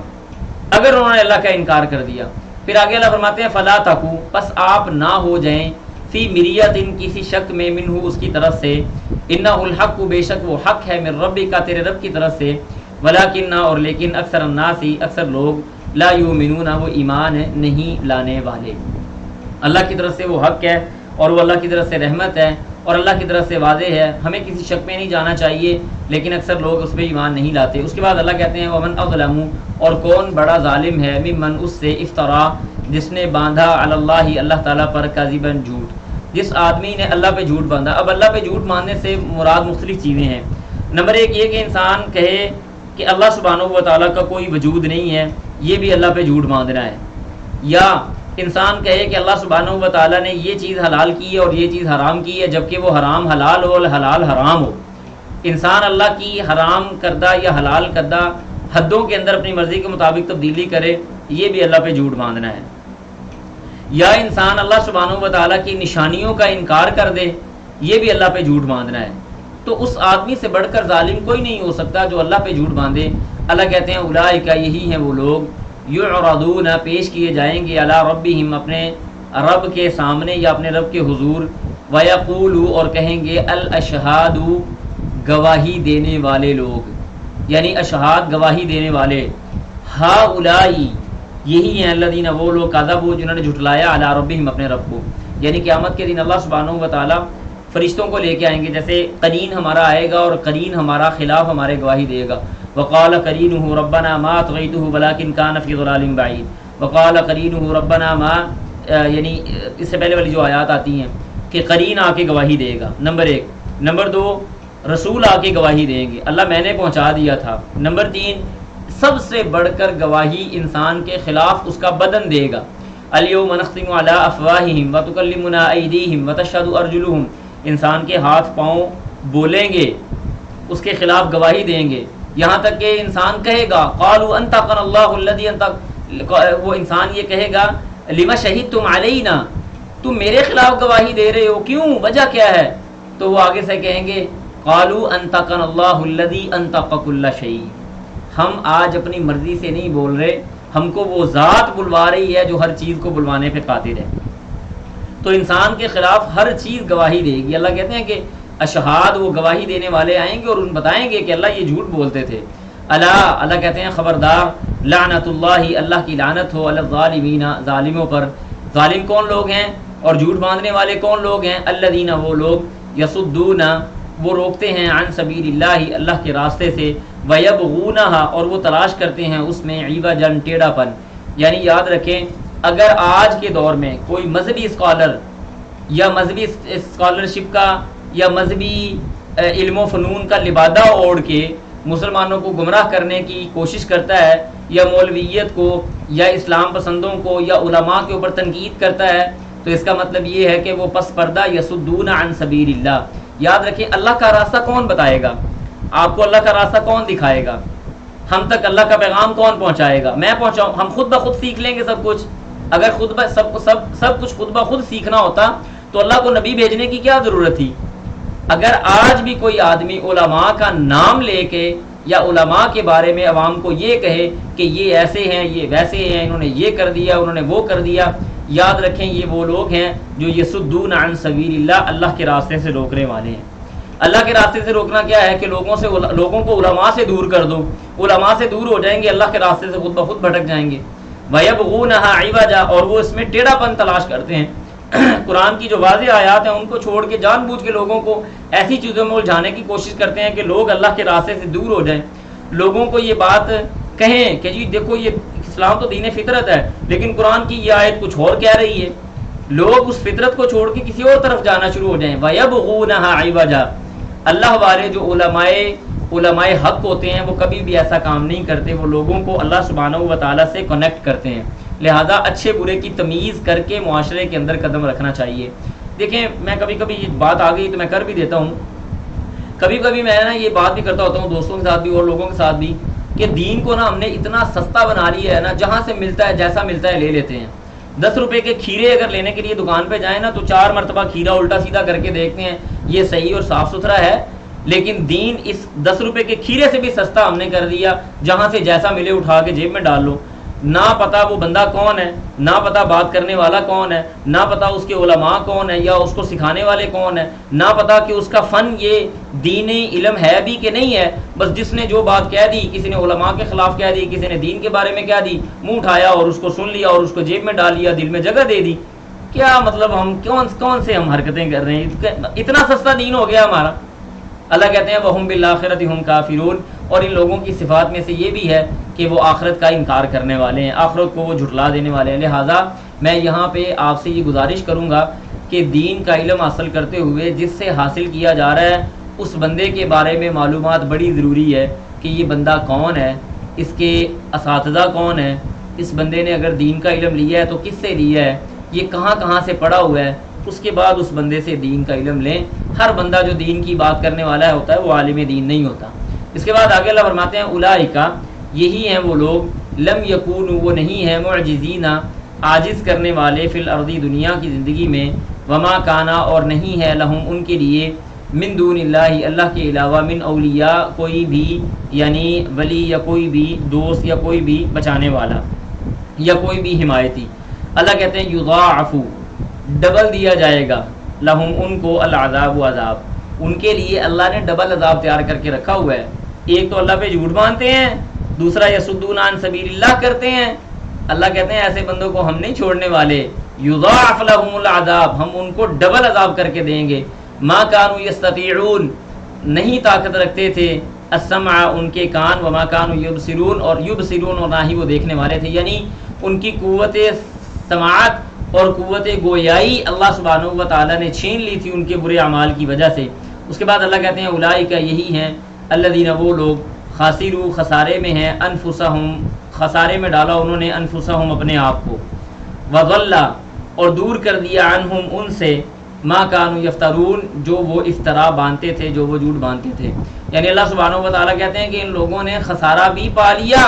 اگر انہوں نے اللہ کا انکار کر دیا۔ پھر آگے اللہ فرماتے ہیں فلا تکو پس آپ نہ ہو جائیں، فی مریت کسی شک میں منہ اس کی طرف سے انہ الحق بے شک وہ حق ہے من ربک کا تیرے رب کی طرف سے ولکن اور لیکن اکثر الناس اکثر لوگ لا یؤمنون وہ ایمان نہیں لانے والے. اللہ کی طرف سے وہ حق ہے اور وہ اللہ کی طرف سے رحمت ہے اور اللہ کی طرف سے واضح ہے, ہمیں کسی شک میں نہیں جانا چاہیے, لیکن اکثر لوگ اس پہ ایمان نہیں لاتے. اس کے بعد اللہ کہتے ہیں ومن اظلم اور کون بڑا ظالم ہے ممن اس سے افترا جس نے باندھا علی اللہ اللہ تعالیٰ پر کذبا جھوٹ, جس آدمی نے اللہ پہ جھوٹ باندھا. اب اللہ پہ جھوٹ باندھنے سے مراد مختلف چیزیں ہیں. نمبر ایک یہ کہ انسان کہے کہ اللہ سبحانہ و تعالیٰ کا کوئی وجود نہیں ہے, یہ بھی اللہ پہ جھوٹ باندھنا ہے. یا انسان کہے کہ اللہ سبحانہ و تعالیٰ نے یہ چیز حلال کی ہے اور یہ چیز حرام کی ہے, جبکہ وہ حرام حلال ہو اور حلال حرام ہو. انسان اللہ کی حرام کردہ یا حلال کردہ حدوں کے اندر اپنی مرضی کے مطابق تبدیلی کرے, یہ بھی اللہ پہ جھوٹ باندھنا ہے. یا انسان اللہ سبحانہ و تعالیٰ کی نشانیوں کا انکار کر دے, یہ بھی اللہ پہ جھوٹ باندھنا ہے. تو اس آدمی سے بڑھ کر ظالم کوئی نہیں ہو سکتا جو اللہ پہ جھوٹ باندھے. اللہ کہتے ہیں اولئک یہی ہیں وہ لوگ یعرضون پیش کیے جائیں گے علی ربہم اپنے رب کے سامنے یا اپنے رب کے حضور, ویقولوا اور کہیں گے الاشہاد گواہی دینے والے لوگ, یعنی اشہاد گواہی دینے والے, ہؤلائی یہی ہیں الذین وہ لوگ کذبوا جنہوں نے جھٹلایا علی ربہم اپنے رب کو. یعنی قیامت کے دن اللہ سبحانہ و تعالیٰ فرشتوں کو لے کے آئیں گے, جیسے قرین ہمارا آئے گا اور قرین ہمارا خلاف ہمارے گواہی دے گا. وقال قرینہ ربنا ما طغیتہ ولکن کان فی ضلال بعید. وقال قرینہ ربنا ما, یعنی اس سے پہلے والی جو آیات آتی ہیں کہ قرین آ کے گواہی دے گا, نمبر ایک. نمبر دو, رسول آ کے گواہی دیں گے, اللہ میں نے پہنچا دیا تھا. نمبر تین, سب سے بڑھ کر گواہی انسان کے خلاف اس کا بدن دے گا. الیوم نختم علی افواہہم وتکلمنا ایدیہم وتشہد ارجلہم, انسان کے ہاتھ پاؤں بولیں گے, اس کے خلاف گواہی دیں گے, یہاں تک کہ انسان کہے گا قالوا انطقنا اللہ الذی انطق, وہ انسان یہ کہے گا لما شہدتم علینا, تم میرے خلاف گواہی دے رہے ہو, کیوں, وجہ کیا ہے؟ تو وہ آگے سے کہیں گے قالوا انطقنا اللہ الذی انطق کل شیء, ہم آج اپنی مرضی سے نہیں بول رہے, ہم کو وہ ذات بلوا رہی ہے جو ہر چیز کو بلوانے پہ قادر ہے. تو انسان کے خلاف ہر چیز گواہی دے گی. اللہ کہتے ہیں کہ اشہاد وہ گواہی دینے والے آئیں گے اور ان بتائیں گے کہ اللہ یہ جھوٹ بولتے تھے. اللہ کہتے ہیں خبردار, لعنت اللہ اللہ کی لعنت ہو علی الظالمین ظالموں پر. ظالم کون لوگ ہیں اور جھوٹ باندھنے والے کون لوگ ہیں؟ الذین وہ لوگ یصدون وہ روکتے ہیں عن سبیل اللہ اللہ کے راستے سے, ویبغونہا اور وہ تلاش کرتے ہیں اس میں عوجا ٹیڑھا پن. یعنی یاد رکھیں اگر آج کے دور میں کوئی مذہبی اسکالر یا مذہبی اسکالرشپ کا یا مذہبی علم و فنون کا لبادہ اوڑھ کے مسلمانوں کو گمراہ کرنے کی کوشش کرتا ہے, یا مولویت کو یا اسلام پسندوں کو یا علماء کے اوپر تنقید کرتا ہے, تو اس کا مطلب یہ ہے کہ وہ پس پردہ یصدون عن سبیل اللہ. یاد رکھیں اللہ کا راستہ کون بتائے گا آپ کو, اللہ کا راستہ کون دکھائے گا, ہم تک اللہ کا پیغام کون پہنچائے گا؟ میں پہنچاؤں, ہم خود بخود سیکھ لیں گے سب کچھ. اگر سب کچھ خود بخود سیکھنا ہوتا تو اللہ کو نبی بھیجنے کی کیا ضرورت تھی؟ اگر آج بھی کوئی آدمی علماء کا نام لے کے یا علماء کے بارے میں عوام کو یہ کہے کہ یہ ایسے ہیں یہ ویسے ہیں, انہوں نے یہ کر دیا انہوں نے وہ کر دیا, یاد رکھیں یہ وہ لوگ ہیں جو یصدون عن سبیل اللہ اللہ کے راستے سے روکنے والے ہیں. اللہ کے راستے سے روکنا کیا ہے کہ لوگوں کو علماء سے دور کر دو, علماء سے دور ہو جائیں گے, اللہ کے راستے سے خود بخود بھٹک جائیں گے. وَيَبْغُونَهَا عِوَجًا اور وہ اس میں ٹیڑھا پن تلاش کرتے ہیں. قرآن کی جو واضح آیات ہیں ان کو چھوڑ کے جان بوجھ کے لوگوں کو ایسی چیزوں میں الجھانے کی کوشش کرتے ہیں کہ لوگ اللہ کے راستے سے دور ہو جائیں. لوگوں کو یہ بات کہیں کہ جی دیکھو یہ اسلام تو دین فطرت ہے, لیکن قرآن کی یہ آیت کچھ اور کہہ رہی ہے. لوگ اس فطرت کو چھوڑ کے کسی اور طرف جانا شروع ہو جائیں. وَيَبْغُونَهَا عِوَجًا اللہ والے جو علماء حق ہوتے ہیں وہ کبھی بھی ایسا کام نہیں کرتے, وہ لوگوں کو اللہ سبحانہ و تعالیٰ سے کنیکٹ کرتے ہیں. لہذا اچھے برے کی تمیز کر کے معاشرے کے اندر قدم رکھنا چاہیے. دیکھیں میں کبھی کبھی یہ بات آ گئی تو میں کر بھی دیتا ہوں, کبھی کبھی میں نا یہ بات بھی کرتا ہوتا ہوں دوستوں کے ساتھ بھی اور لوگوں کے ساتھ بھی, کہ دین کو نا ہم نے اتنا سستا بنا لیا ہے نا, جہاں سے ملتا ہے جیسا ملتا ہے لے لیتے ہیں. 10 روپے کے کھیرے اگر لینے کے لیے دکان پہ جائیں نا تو 4 مرتبہ کھیرا الٹا سیدھا کر کے دیکھتے ہیں یہ صحیح اور صاف ستھرا ہے, لیکن دین اس 10 روپے کے کھیرے سے بھی سستا ہم نے کر دیا, جہاں سے جیسا ملے اٹھا کے جیب میں ڈال لو. نہ پتہ وہ بندہ کون ہے، نہ پتہ بات کرنے والا کون ہے، نہ پتہ اس کے علماء کون ہے یا اس کو سکھانے والے کون ہے، نہ پتہ کہ اس کا فن یہ دینی علم ہے بھی کہ نہیں ہے، بس جس نے جو بات کہہ دی، کسی نے علماء کے خلاف کہہ دی، کسی نے دین کے بارے میں کہہ دی، منہ اٹھایا اور اس کو سن لیا اور اس کو جیب میں ڈال لیا، دل میں جگہ دے دی. کیا مطلب ہم کون سے ہم حرکتیں کر رہے ہیں؟ اتنا سستا دین ہو گیا ہمارا. اللہ کہتے ہیں وَهُمْ بِالْآخِرَةِ هُمْ كَافِرُونَ، اور ان لوگوں کی صفات میں سے یہ بھی ہے کہ وہ آخرت کا انکار کرنے والے ہیں، آخرت کو وہ جھٹلا دینے والے ہیں. لہٰذا میں یہاں پہ آپ سے یہ گزارش کروں گا کہ دین کا علم حاصل کرتے ہوئے جس سے حاصل کیا جا رہا ہے اس بندے کے بارے میں معلومات بڑی ضروری ہے کہ یہ بندہ کون ہے، اس کے اساتذہ کون ہیں، اس بندے نے اگر دین کا علم لیا ہے تو کس سے لیا ہے، یہ کہاں سے پڑھا ہوا ہے، اس کے بعد اس بندے سے دین کا علم لیں. ہر بندہ جو دین کی بات کرنے والا ہوتا ہے وہ عالم دین نہیں ہوتا. اس کے بعد آگے اللہ فرماتے ہیں اولئک، یہی ہیں وہ لوگ، لم یکونوا، وہ نہیں ہیں، معجزین، عاجز کرنے والے، فی الارض، دنیا کی زندگی میں، وما کانا، اور نہیں ہے، لہم، ان کے لیے، من دون اللہ، اللہ کے علاوہ، من اولیاء، کوئی بھی یعنی ولی یا کوئی بھی دوست یا کوئی بھی بچانے والا یا کوئی بھی حمایتی. اللہ کہتے ہیں یضاعف، ڈبل دیا جائے گا، لہم، ان کو، العذاب، عذاب، ان کے لیے اللہ نے ڈبل عذاب تیار کر کے رکھا ہوا ہے. ایک تو اللہ پہ جھوٹ باندھتے ہیں، دوسرا یصدون عن سبیل اللہ کرتے ہیں. اللہ کہتے ہیں ایسے بندوں کو ہم نہیں چھوڑنے والے. یضاعف لہم العذاب، ہم ان کو ڈبل عذاب کر کے دیں گے. ما کانوا یستطیعون، نہیں طاقت رکھتے تھے، السمع، ان کے کان، وما کانوا یبصرون، اور یبصرون، اور نہ ہی وہ دیکھنے والے تھے. یعنی ان کی قوت سماعت اور قوت گویائی اللہ سبحانہ و تعالیٰ نے چھین لی تھی ان کے برے اعمال کی وجہ سے. اس کے بعد اللہ کہتے ہیں اولئک، یہی ہیں، الذین، وہ لوگ، خاسروا، خسارے میں ہیں، انفسہم، خسارے میں ڈالا انہوں نے، انفسہم، اپنے آپ کو، وضل، اور دور کر دیا، عنہم، ان سے، ما کانوا یفترون، جو وہ افترا باندھتے تھے، جو وہ جھوٹ باندھتے تھے. یعنی اللہ سبحانہ و تعالیٰ کہتے ہیں کہ ان لوگوں نے خسارہ بھی پا لیا،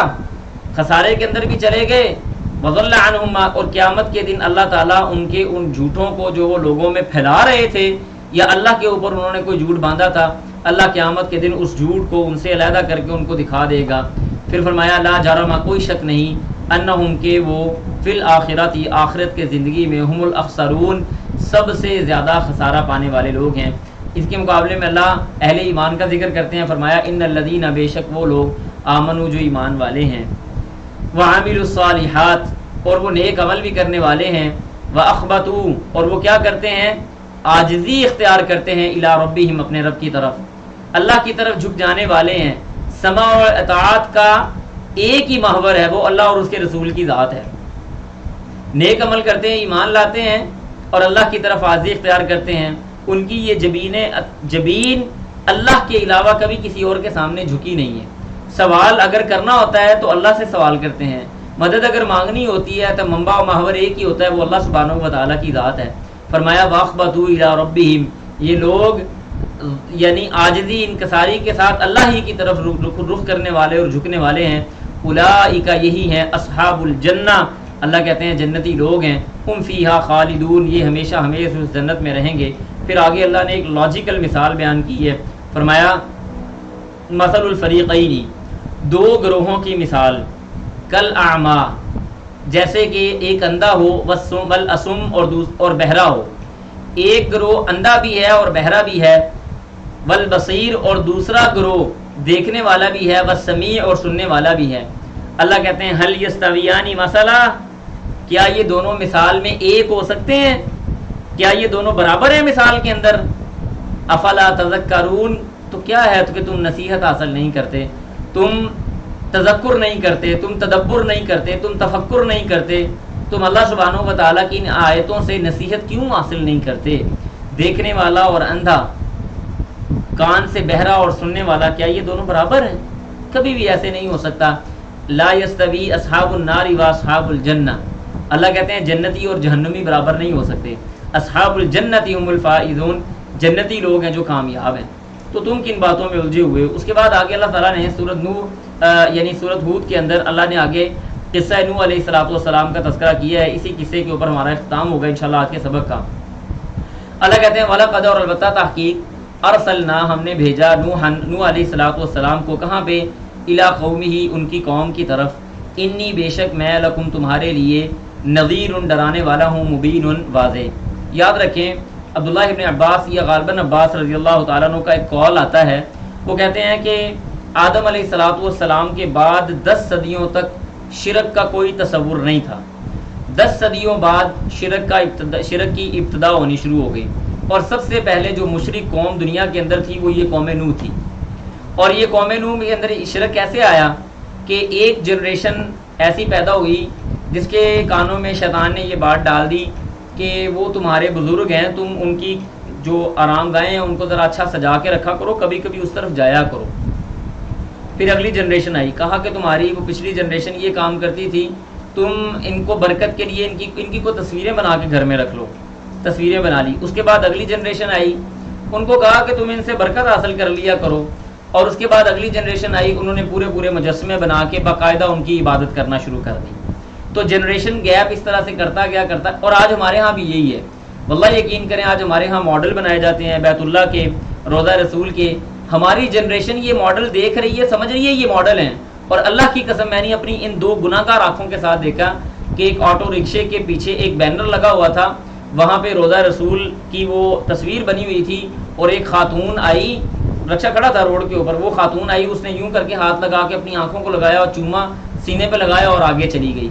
خسارے کے اندر بھی چلے گئے، وضل عنہم، اور قیامت کے دن اللہ تعالیٰ ان کے ان جھوٹوں کو جو وہ لوگوں میں پھیلا رہے تھے یا اللہ کے اوپر انہوں نے کوئی جھوٹ باندھا تھا، اللہ قیامت کے دن اس جھوٹ کو ان سے علیحدہ کر کے ان کو دکھا دے گا. پھر فرمایا لا جرم، کوئی شک نہیں، انہم، کہ وہ، فی الآخرۃ، آخرت کے زندگی میں، ہم الاخسرون، سب سے زیادہ خسارہ پانے والے لوگ ہیں. اس کے مقابلے میں اللہ اہل ایمان کا ذکر کرتے ہیں، فرمایا ان الذین، بے شک وہ لوگ، آمنوا، جو ایمان والے ہیں، وعاملوا الصالحات، اور وہ نیک عمل بھی کرنے والے ہیں، واخبتوا، اور وہ کیا کرتے ہیں، عاجزی اختیار کرتے ہیں، الی ربہم، اپنے رب کی طرف، اللہ کی طرف جھک جانے والے ہیں. سمع اور اطاعت کا ایک ہی محور ہے، وہ اللہ اور اس کے رسول کی ذات ہے. نیک عمل کرتے ہیں، ایمان لاتے ہیں اور اللہ کی طرف عاجزی اختیار کرتے ہیں. ان کی یہ جبین اللہ کے علاوہ کبھی کسی اور کے سامنے جھکی نہیں ہے. سوال اگر کرنا ہوتا ہے تو اللہ سے سوال کرتے ہیں، مدد اگر مانگنی ہوتی ہے تو منبع و محور ایک ہی ہوتا ہے، وہ اللہ سبحانہ و تعالیٰ کی ذات ہے. فرمایا واخبتوا الی ربہم، یہ لوگ یعنی عاجزی، انکساری کے ساتھ اللہ ہی کی طرف رخ کرنے والے اور جھکنے والے ہیں. اولئک، یہی ہیں، اصحاب الجنہ، اللہ کہتے ہیں جنتی لوگ ہیں، ہم فیہا خالدون، یہ ہمیشہ ہمیشہ اس جنت میں رہیں گے. پھر آگے اللہ نے ایک لاجیکل مثال بیان کی ہے، فرمایا مثل الفریقین، دو گروہوں کی مثال، کل اعما، جیسے کہ ایک اندھا ہو، والاسم، اور بہرا ہو. ایک گروہ اندھا بھی ہے اور بہرا بھی ہے، والبصیر، اور دوسرا گروہ دیکھنے والا بھی ہے، والسمیع، اور سننے والا بھی ہے. اللہ کہتے ہیں هل یستویان مثلا، کیا یہ دونوں مثال میں ایک ہو سکتے ہیں؟ کیا یہ دونوں برابر ہیں مثال کے اندر؟ افلا تذکرون، تو کیا ہے تو کہ تم نصیحت حاصل نہیں کرتے، تم تذکر نہیں کرتے، تم تدبر نہیں کرتے، تم تفکر نہیں کرتے، تم اللہ سبحانہ و تعالیٰ کی ان آیتوں سے نصیحت کیوں حاصل نہیں کرتے؟ دیکھنے والا اور اندھا، کان سے بہرا اور سننے والا، کیا یہ دونوں برابر ہیں؟ کبھی بھی ایسے نہیں ہو سکتا. لا یستوی اصحاب النار و اصحاب الجنہ، اللہ کہتے ہیں جنتی اور جہنمی برابر نہیں ہو سکتے. اصحاب الجنت هم الفائزون، جنتی لوگ ہیں جو کامیاب ہیں. تو تم کن باتوں میں الجھے ہوئے؟ اس کے بعد آگے اللہ تعالیٰ نے سورۃ نوح یعنی سورۃ ہود کے اندر اللہ نے آگے قصہ نوح علیہ السلام کا تذکرہ کیا ہے. اسی قصے کے اوپر ہمارا اختتام ہوگا انشاءاللہ آج کے سبق کا. اللہ کہتے ہیں وَلَقَدْ، اور البتہ تحقیق، ارسلنا، ہم نے بھیجا، نوح علیہ السلام کو، کہاں پہ؟ الی قومہ، ان کی قوم کی طرف، انی بے شک میں لکم تمہارے لیے نذیر ڈرانے والا ہوں مبین واضح۔ یاد رکھیں عبداللہ ابن عباس یا غالباً عباس رضی اللہ تعالیٰ عنہ کا ایک قول آتا ہے، وہ کہتے ہیں کہ آدم علیہ السلام کے بعد 10 صدیوں تک شرک کا کوئی تصور نہیں تھا۔ 10 صدیوں بعد شرک کی ابتدا ہونی شروع ہو گئی، اور سب سے پہلے جو مشرک قوم دنیا کے اندر تھی وہ یہ قوم نوح تھی۔ اور یہ قوم نوح کے اندر شرک کیسے آیا کہ ایک جنریشن ایسی پیدا ہوئی جس کے کانوں میں شیطان نے یہ بات ڈال دی کہ وہ تمہارے بزرگ ہیں، تم ان کی جو آرام گاہیں ہیں ان کو ذرا اچھا سجا کے رکھا کرو، کبھی کبھی اس طرف جایا کرو۔ پھر اگلی جنریشن آئی، کہا کہ تمہاری وہ پچھلی جنریشن یہ کام کرتی تھی، تم ان کو برکت کے لیے ان کی کوئی تصویریں بنا کے گھر میں رکھ لو، تصویریں بنا لی۔ اس کے بعد اگلی جنریشن آئی، ان کو کہا کہ تم ان سے برکت حاصل کر لیا کرو، اور اس کے بعد اگلی جنریشن آئی، انہوں نے پورے مجسمے بنا کے باقاعدہ ان کی عبادت کرنا شروع کر دی۔ تو جنریشن گیپ اس طرح سے کرتا گیا اور آج ہمارے ہاں بھی یہی ہے۔ واللہ یقین کریں آج ہمارے ہاں ماڈل بنائے جاتے ہیں بیت اللہ کے، روضہ رسول کے۔ ہماری جنریشن یہ ماڈل دیکھ رہی ہے، سمجھ رہی ہے یہ ماڈل ہیں، اور اللہ کی قسم میں نے اپنی ان 2 گناہ گار آنکھوں کے ساتھ دیکھا کہ ایک آٹو رکشے کے پیچھے ایک بینر لگا ہوا تھا، وہاں پہ روضہ رسول کی وہ تصویر بنی ہوئی تھی، اور ایک خاتون آئی، رکشہ کھڑا تھا روڈ کے اوپر، وہ خاتون آئی، اس نے یوں کر کے ہاتھ لگا کے اپنی آنکھوں کو لگایا اور چوما، سینے پہ لگایا اور آگے چلی گئی۔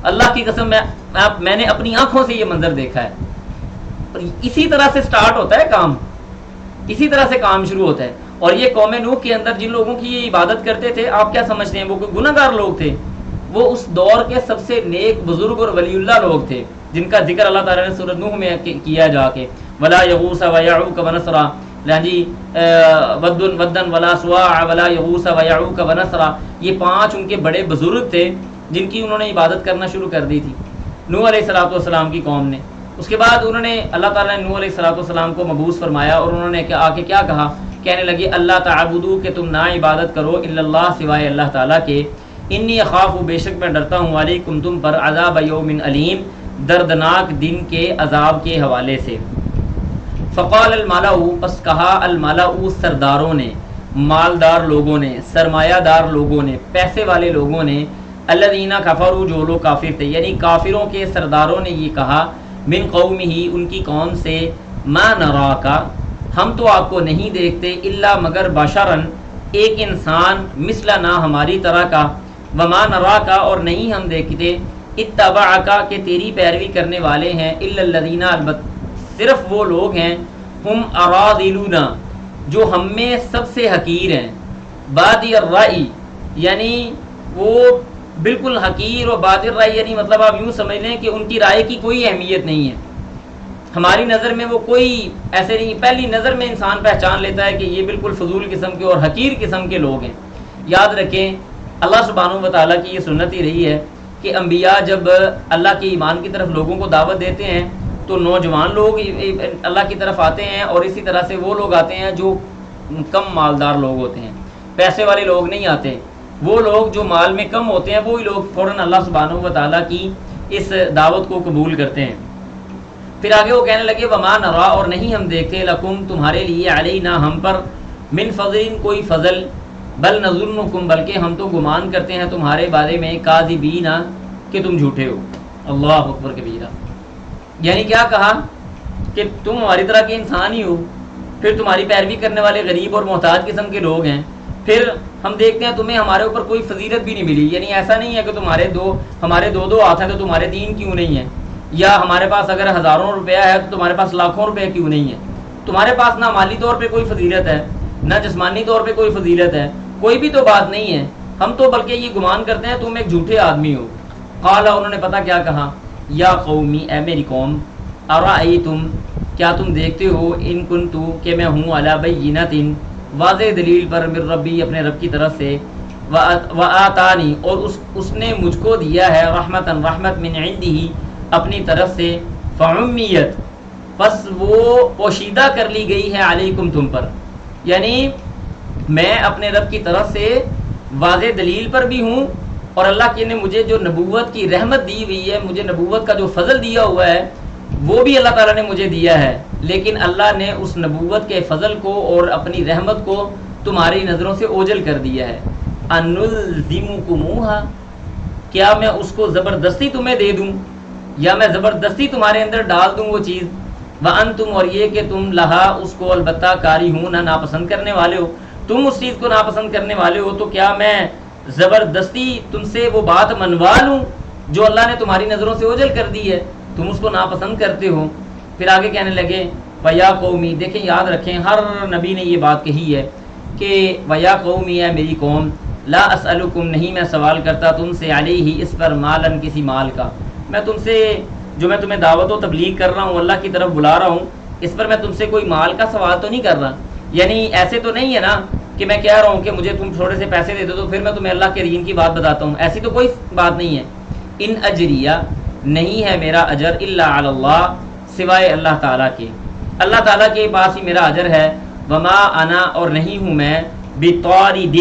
اللہ کی قسم میں نے اپنی آنکھوں سے یہ منظر دیکھا ہے۔ اور اسی طرح سے سٹارٹ ہوتا ہے کام، اسی طرح سے کام شروع ہوتا ہے۔ اور یہ قوم نوح کے اندر جن لوگوں کی یہ عبادت کرتے تھے، آپ کیا سمجھتے ہیں وہ کوئی گناہ گار لوگ تھے؟ وہ اس دور کے سب سے نیک بزرگ اور ولی اللہ لوگ تھے جن کا ذکر اللہ تعالیٰ نے سورۃ نوح میں کیا جا کے، ولا یغوث ویعوق ونسرا، جی ودن ولا سواع ولا یغوث ویعوق ونسرا، یہ 5 ان کے بڑے بزرگ تھے جن کی انہوں نے عبادت کرنا شروع کر دی تھی نوح علیہ السلام کی قوم نے۔ اس کے بعد انہوں نے اللہ تعالیٰ نے نوح علیہ السلام کو مبعوث فرمایا، اور انہوں نے آ کے کیا کہا، کہنے لگے اللہ تعبدو کہ تم نہ عبادت کرو الا اللہ سوائے اللہ تعالیٰ کے، انی اخاف بے شک میں ڈرتا ہوں علیکم تم پر عذاب یوم علیم دردناک دن کے عذاب کے حوالے سے۔ فقال الملأ پس کہا الملأ سرداروں نے، مالدار لوگوں نے، سرمایہ دار لوگوں نے، پیسے والے لوگوں نے، الذین کفروا جو لوگ کافر تھے، یعنی کافروں کے سرداروں نے یہ کہا، من قومہ ان کی قوم سے، ما نراکا ہم تو آپ کو نہیں دیکھتے، الا مگر بشرن ایک انسان، مثلنا ہماری طرح کا، وما نراکا اور نہیں ہم دیکھتے، اتبعکا کہ تیری پیروی کرنے والے ہیں، الا الذین صرف وہ لوگ ہیں، ہم اراذلونا جو ہم میں سب سے حقیر ہیں، بادی الرأی یعنی وہ بالکل حقیر، اور بادی الرأی یعنی مطلب آپ یوں سمجھ لیں کہ ان کی رائے کی کوئی اہمیت نہیں ہے، ہماری نظر میں وہ کوئی ایسے نہیں، پہلی نظر میں انسان پہچان لیتا ہے کہ یہ بالکل فضول قسم کے اور حقیر قسم کے لوگ ہیں۔ یاد رکھیں اللہ سبحانہ و تعالیٰ کی یہ سنت ہی رہی ہے کہ انبیاء جب اللہ کے ایمان کی طرف لوگوں کو دعوت دیتے ہیں تو نوجوان لوگ اللہ کی طرف آتے ہیں، اور اسی طرح سے وہ لوگ آتے ہیں جو کم مالدار لوگ ہوتے ہیں، پیسے والے لوگ نہیں آتے، وہ لوگ جو مال میں کم ہوتے ہیں وہی لوگ فوراً اللہ سبحانہ و تعالیٰ کی اس دعوت کو قبول کرتے ہیں۔ پھر آگے وہ کہنے لگے وما نرا اور نہیں ہم دیکھتے لکم تمہارے لیے علینا ہم پر من فضل کوئی فضل، بل نظنکم بلکہ ہم تو گمان کرتے ہیں تمہارے بارے میں کاذبین کہ تم جھوٹے ہو۔ اللہ اکبر کبیرہ، یعنی کیا کہا کہ تم ہماری طرح کے انسان ہی ہو، پھر تمہاری پیروی کرنے والے غریب اور محتاج قسم کے لوگ ہیں، پھر ہم دیکھتے ہیں تمہیں ہمارے اوپر کوئی فضیلت بھی نہیں ملی، یعنی ایسا نہیں ہے کہ ہمارے دو ہاتھ ہیں تو تمہارے 3 کیوں نہیں ہیں، یا ہمارے پاس اگر ہزاروں روپیہ ہے تو تمہارے پاس لاکھوں روپے کیوں نہیں ہے، تمہارے پاس نہ مالی طور پہ کوئی فضیلت ہے نہ جسمانی طور پہ کوئی فضیلت ہے، کوئی بھی تو بات نہیں ہے، ہم تو بلکہ یہ گمان کرتے ہیں تم ایک جھوٹے آدمی ہو۔ قال انہوں نے پتہ کیا کہا، یا قومی اے میری قوم، ارائیتم کیا تم دیکھتے ہو، ان کنتو کہ میں ہوں علی بینۃ واضح دلیل پر، من ربی اپنے رب کی طرف سے، وآتانی اور اس نے مجھ کو دیا ہے، رحمتاً رحمت، من عندہ اپنی طرف سے، فعمیت پس وہ پوشیدہ کر لی گئی ہے، علیکم تم پر، یعنی میں اپنے رب کی طرف سے واضح دلیل پر بھی ہوں، اور اللہ نے مجھے جو نبوت کی رحمت دی ہوئی ہے، مجھے نبوت کا جو فضل دیا ہوا ہے وہ بھی اللہ تعالیٰ نے مجھے دیا ہے، لیکن اللہ نے اس نبوت کے فضل کو اور اپنی رحمت کو تمہاری نظروں سے اوجھل کر دیا ہے۔ انلزمکموہا کیا میں اس کو زبردستی تمہیں دے دوں یا میں زبردستی تمہارے اندر ڈال دوں وہ چیز؟ وَأَنْتُمْ اور یہ کہ تم لہا اس کو البتہ کارہون ناپسند کرنے والے ہو، تم اس چیز کو ناپسند کرنے والے ہو، تو کیا میں زبردستی تم سے وہ بات منوا لوں جو اللہ نے تمہاری نظروں سے اوجھل کر دی ہے، تم اس کو ناپسند کرتے ہو؟ پھر آگے کہنے لگے وَيَا قَوْمِ، دیکھیں یاد رکھیں ہر نبی نے یہ بات کہی ہے کہ وَيَا قَوْمِ ہے میری قوم، لا اسألکم نہیں میں سوال کرتا تم سے علیہ اس پر مالن کسی مال کا، میں تم سے جو میں تمہیں دعوت و تبلیغ کر رہا ہوں اللہ کی طرف بلا رہا ہوں اس پر میں تم سے کوئی مال کا سوال تو نہیں کر رہا، یعنی ایسے تو نہیں ہے نا کہ میں کہہ رہا ہوں کہ مجھے تم تھوڑے سے پیسے دے دو تو پھر میں تمہیں اللہ کے دین کی بات بتاتا ہوں، ایسی تو کوئی بات نہیں ہے۔ ان اجریہ نہیں ہے میرا اجر الا علی اللہ سوائے اللہ تعالیٰ کے، اللہ تعالیٰ کے پاس ہی میرا اجر ہے۔ وما انا اور نہیں ہوں میں بطارد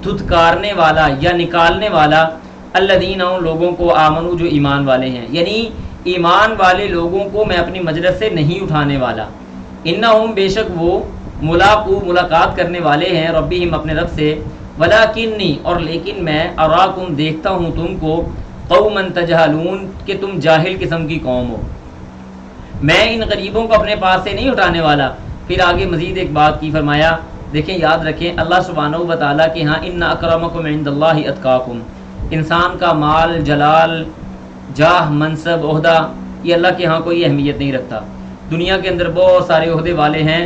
دھتکارنے والا یا نکالنے والا الذین ان لوگوں کو آمنو جو ایمان والے ہیں، یعنی ایمان والے لوگوں کو میں اپنی مجلس سے نہیں اٹھانے والا۔ انہم بے شک وہ ملاقات کرنے والے ہیں ربہم اپنے رب سے، ولکنی اور لیکن میں اراکم دیکھتا ہوں تم کو قوما تجہلون کہ تم جاہل قسم کی قوم ہو، میں ان غریبوں کو اپنے پاس سے نہیں اٹھانے والا۔ پھر آگے مزید ایک بات کی فرمایا، دیکھیں یاد رکھیں اللہ سبحانہ و تعالیٰ کے ہاں ان اکرمکم عند اللہ اتقاکم، انسان کا مال جلال جاہ منصب عہدہ یہ اللہ کے ہاں کوئی اہمیت نہیں رکھتا۔ دنیا کے اندر بہت سارے عہدے والے ہیں،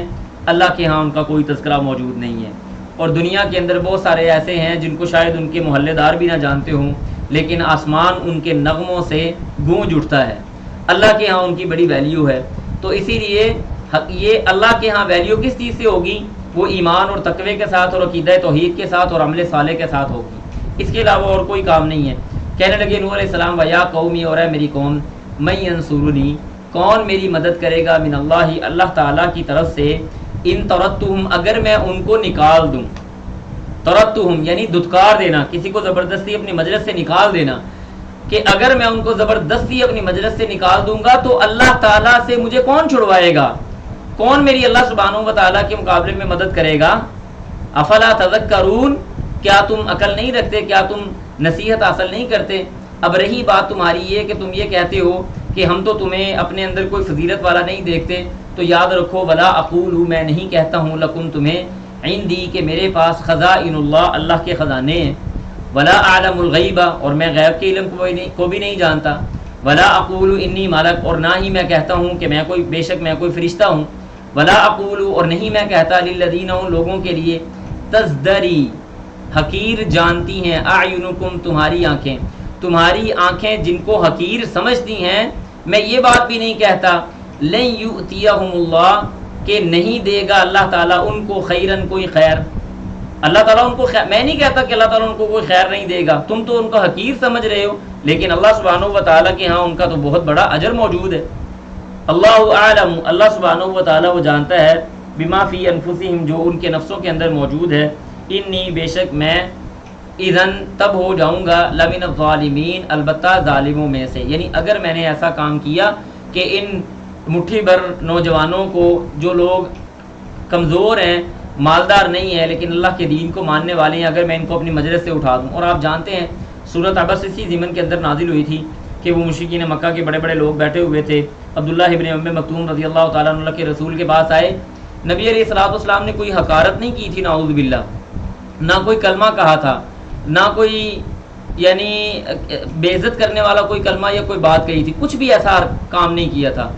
اللہ کے ہاں ان کا کوئی تذکرہ موجود نہیں ہے، اور دنیا کے اندر بہت سارے ایسے ہیں جن کو شاید ان کے محلے دار بھی نہ جانتے ہوں لیکن آسمان ان کے نغموں سے گونج اٹھتا ہے، اللہ کے ہاں ان کی بڑی ویلیو ہے۔ تو اسی لیے یہ اللہ کے ہاں ویلیو کس چیز سے ہوگی؟ وہ ایمان اور تقوی کے ساتھ اور عقیدہ توحید کے ساتھ اور عمل صالح کے ساتھ ہوگی، اس کے علاوہ اور کوئی کام نہیں ہے۔ کہنے لگے نوح علیہ السلام وَيَا قَوْمِ اور اے میری قوم مَن يَنصُرُنِي کون میری مدد کرے گا من اللہ اللہ تعالیٰ کی طرف سے، ان طردتہم اگر میں ان کو نکال دوں، طردتہم یعنی دھتکار دینا، کسی کو زبردستی اپنی مجلس سے نکال دینا، کہ اگر میں ان کو زبردستی اپنی مجلس سے نکال دوں گا تو اللہ تعالیٰ سے مجھے کون چھڑوائے گا؟ کون میری اللہ سبحانہ و تعالیٰ کے مقابلے میں مدد کرے گا؟ افلا تذکرون کیا تم عقل نہیں رکھتے، کیا تم نصیحت حاصل نہیں کرتے؟ اب رہی بات تمہاری یہ کہ تم یہ کہتے ہو کہ ہم تو تمہیں اپنے اندر کوئی فضیلت والا نہیں دیکھتے، تو یاد رکھو ولا اقول میں نہیں کہتا ہوں لکم تمہیں عندی کہ میرے پاس خزائن اللہ اللہ کے خزانے ہیں، ولا اعلم الغیب اور میں غیب کے علم کو بھی نہیں جانتا، ولا اقول انی ملک اور نہ ہی میں کہتا ہوں کہ میں کوئی بے شک میں کوئی فرشتہ ہوں، ولا اقول اور نہیں میں کہتا للذین ان لوگوں کے لیے تزدری حقیر جانتی ہیں اعینکم تمہاری آنکھیں جن کو حقیر سمجھتی ہیں، میں یہ بات بھی نہیں کہتا لن یؤتیہم اللہ کہ نہیں دے گا اللہ تعالیٰ ان کو خیرن کوئی خیر، اللہ تعالیٰ ان کو خیر، میں نہیں کہتا کہ اللہ تعالیٰ ان کو کوئی خیر نہیں دے گا، تم تو ان کو حقیر سمجھ رہے ہو، لیکن اللہ سبحانہ و تعالیٰ کے ہاں ان کا تو بہت بڑا اجر موجود ہے۔ اللہ اعلم اللہ سبحانہ و تعالیٰ وہ جانتا ہے بما فی انفسہم جو ان کے نفسوں کے اندر موجود ہے، انی بے شک میں اذن تب ہو جاؤں گا لمن الظالمین البتہ ظالموں میں سے، یعنی اگر میں نے ایسا کام کیا کہ ان مٹھی بھر نوجوانوں کو جو لوگ کمزور ہیں مالدار نہیں ہیں لیکن اللہ کے دین کو ماننے والے ہیں، اگر میں ان کو اپنی مجلس سے اٹھا دوں، اور آپ جانتے ہیں سورۃ عبس اسی ضمن کے اندر نازل ہوئی تھی کہ وہ مشرکین مکہ کے بڑے بڑے لوگ بیٹھے ہوئے تھے، عبداللہ ابن ام مکتوم رضی اللہ تعالیٰ عنہ کے رسول کے پاس آئے، نبی علیہ الصلوۃ والسلام نے کوئی حقارت نہیں کی تھی نعوذ باللہ، نہ کوئی کلمہ کہا تھا، نہ کوئی یعنی بے عزت کرنے والا کوئی کلمہ یا کوئی بات کہی تھی، کچھ بھی ایسا کام نہیں کیا تھا،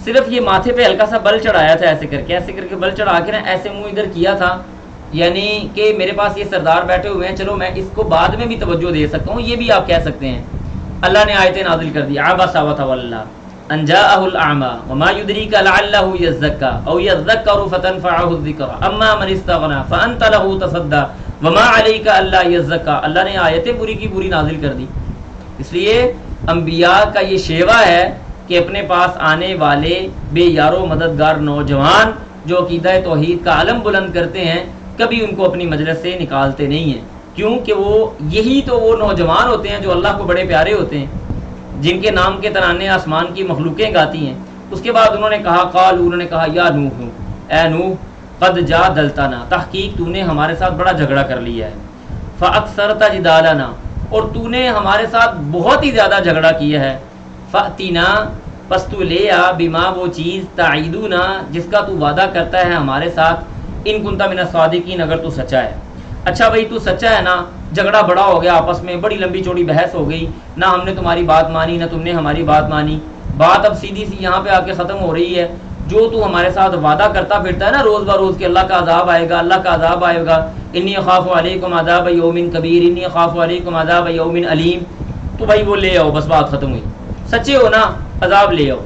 صرف یہ ماتھے پہ ہلکا سا بل چڑھایا تھا، ایسے کر کے بل چڑھا کے نا ایسے منہ ادھر کیا تھا، یعنی کہ میرے پاس یہ سردار بیٹھے ہوئے ہیں، چلو میں اس کو بعد میں بھی توجہ دے سکتا ہوں، یہ بھی آپ کہہ سکتے ہیں۔ اللہ نے آیتیں نازل کر دی، عبس وتولی ان جاءہ الاعمی وما یدریک لعلہ یزکا او یذکر فتنفعہ الذکر اما من استغنی فانت لہ تصدی وما علیک الا یزکا، اللہ نے آیتیں پوری کی پوری نازل کر دی۔ اس لیے انبیاء کا یہ شیوا ہے کہ اپنے پاس آنے والے بے یار و مددگار نوجوان جو عقیدہ توحید کا علم بلند کرتے ہیں کبھی ان کو اپنی مجلس سے نکالتے نہیں ہیں، کیونکہ یہی تو وہ نوجوان ہوتے ہیں جو اللہ کو بڑے پیارے ہوتے ہیں، جن کے نام کے ترانے آسمان کی مخلوقیں گاتی ہیں۔ اس کے بعد انہوں نے کہا انہوں نے کہا یا نوح اے نوح قد جادلتنا تحقیق تو نے ہمارے ساتھ بڑا جھگڑا کر لیا ہے، فاکثرت جدالنا اور تو نے ہمارے ساتھ بہت ہی زیادہ جھگڑا کیا ہے، فَأْتِنَا پس تو لے آ بما وہ چیز تعیدونا جس کا تو وعدہ کرتا ہے ہمارے ساتھ، ان کنتا من الصادقین اگر تو سچا ہے۔ اچھا بھائی تو سچا ہے نا، جھگڑا بڑا ہو گیا آپس میں، بڑی لمبی چوڑی بحث ہو گئی، نہ ہم نے تمہاری بات مانی نہ تم نے ہماری بات مانی، بات اب سیدھی سی یہاں پہ آ کے ختم ہو رہی ہے۔ جو تو ہمارے ساتھ وعدہ کرتا پھرتا ہے نا روز بروز کہ اللہ کا عذاب آئے گا، اللہ کا عذاب آئے گا، انی اخاف علیکم عذاب یوم کبیر، انی اخاف علیکم عذاب یوم علیم، تو بھائی وہ لے آؤ، بس بات ختم ہوئی، سچے ہو نا، عذاب لے آؤ۔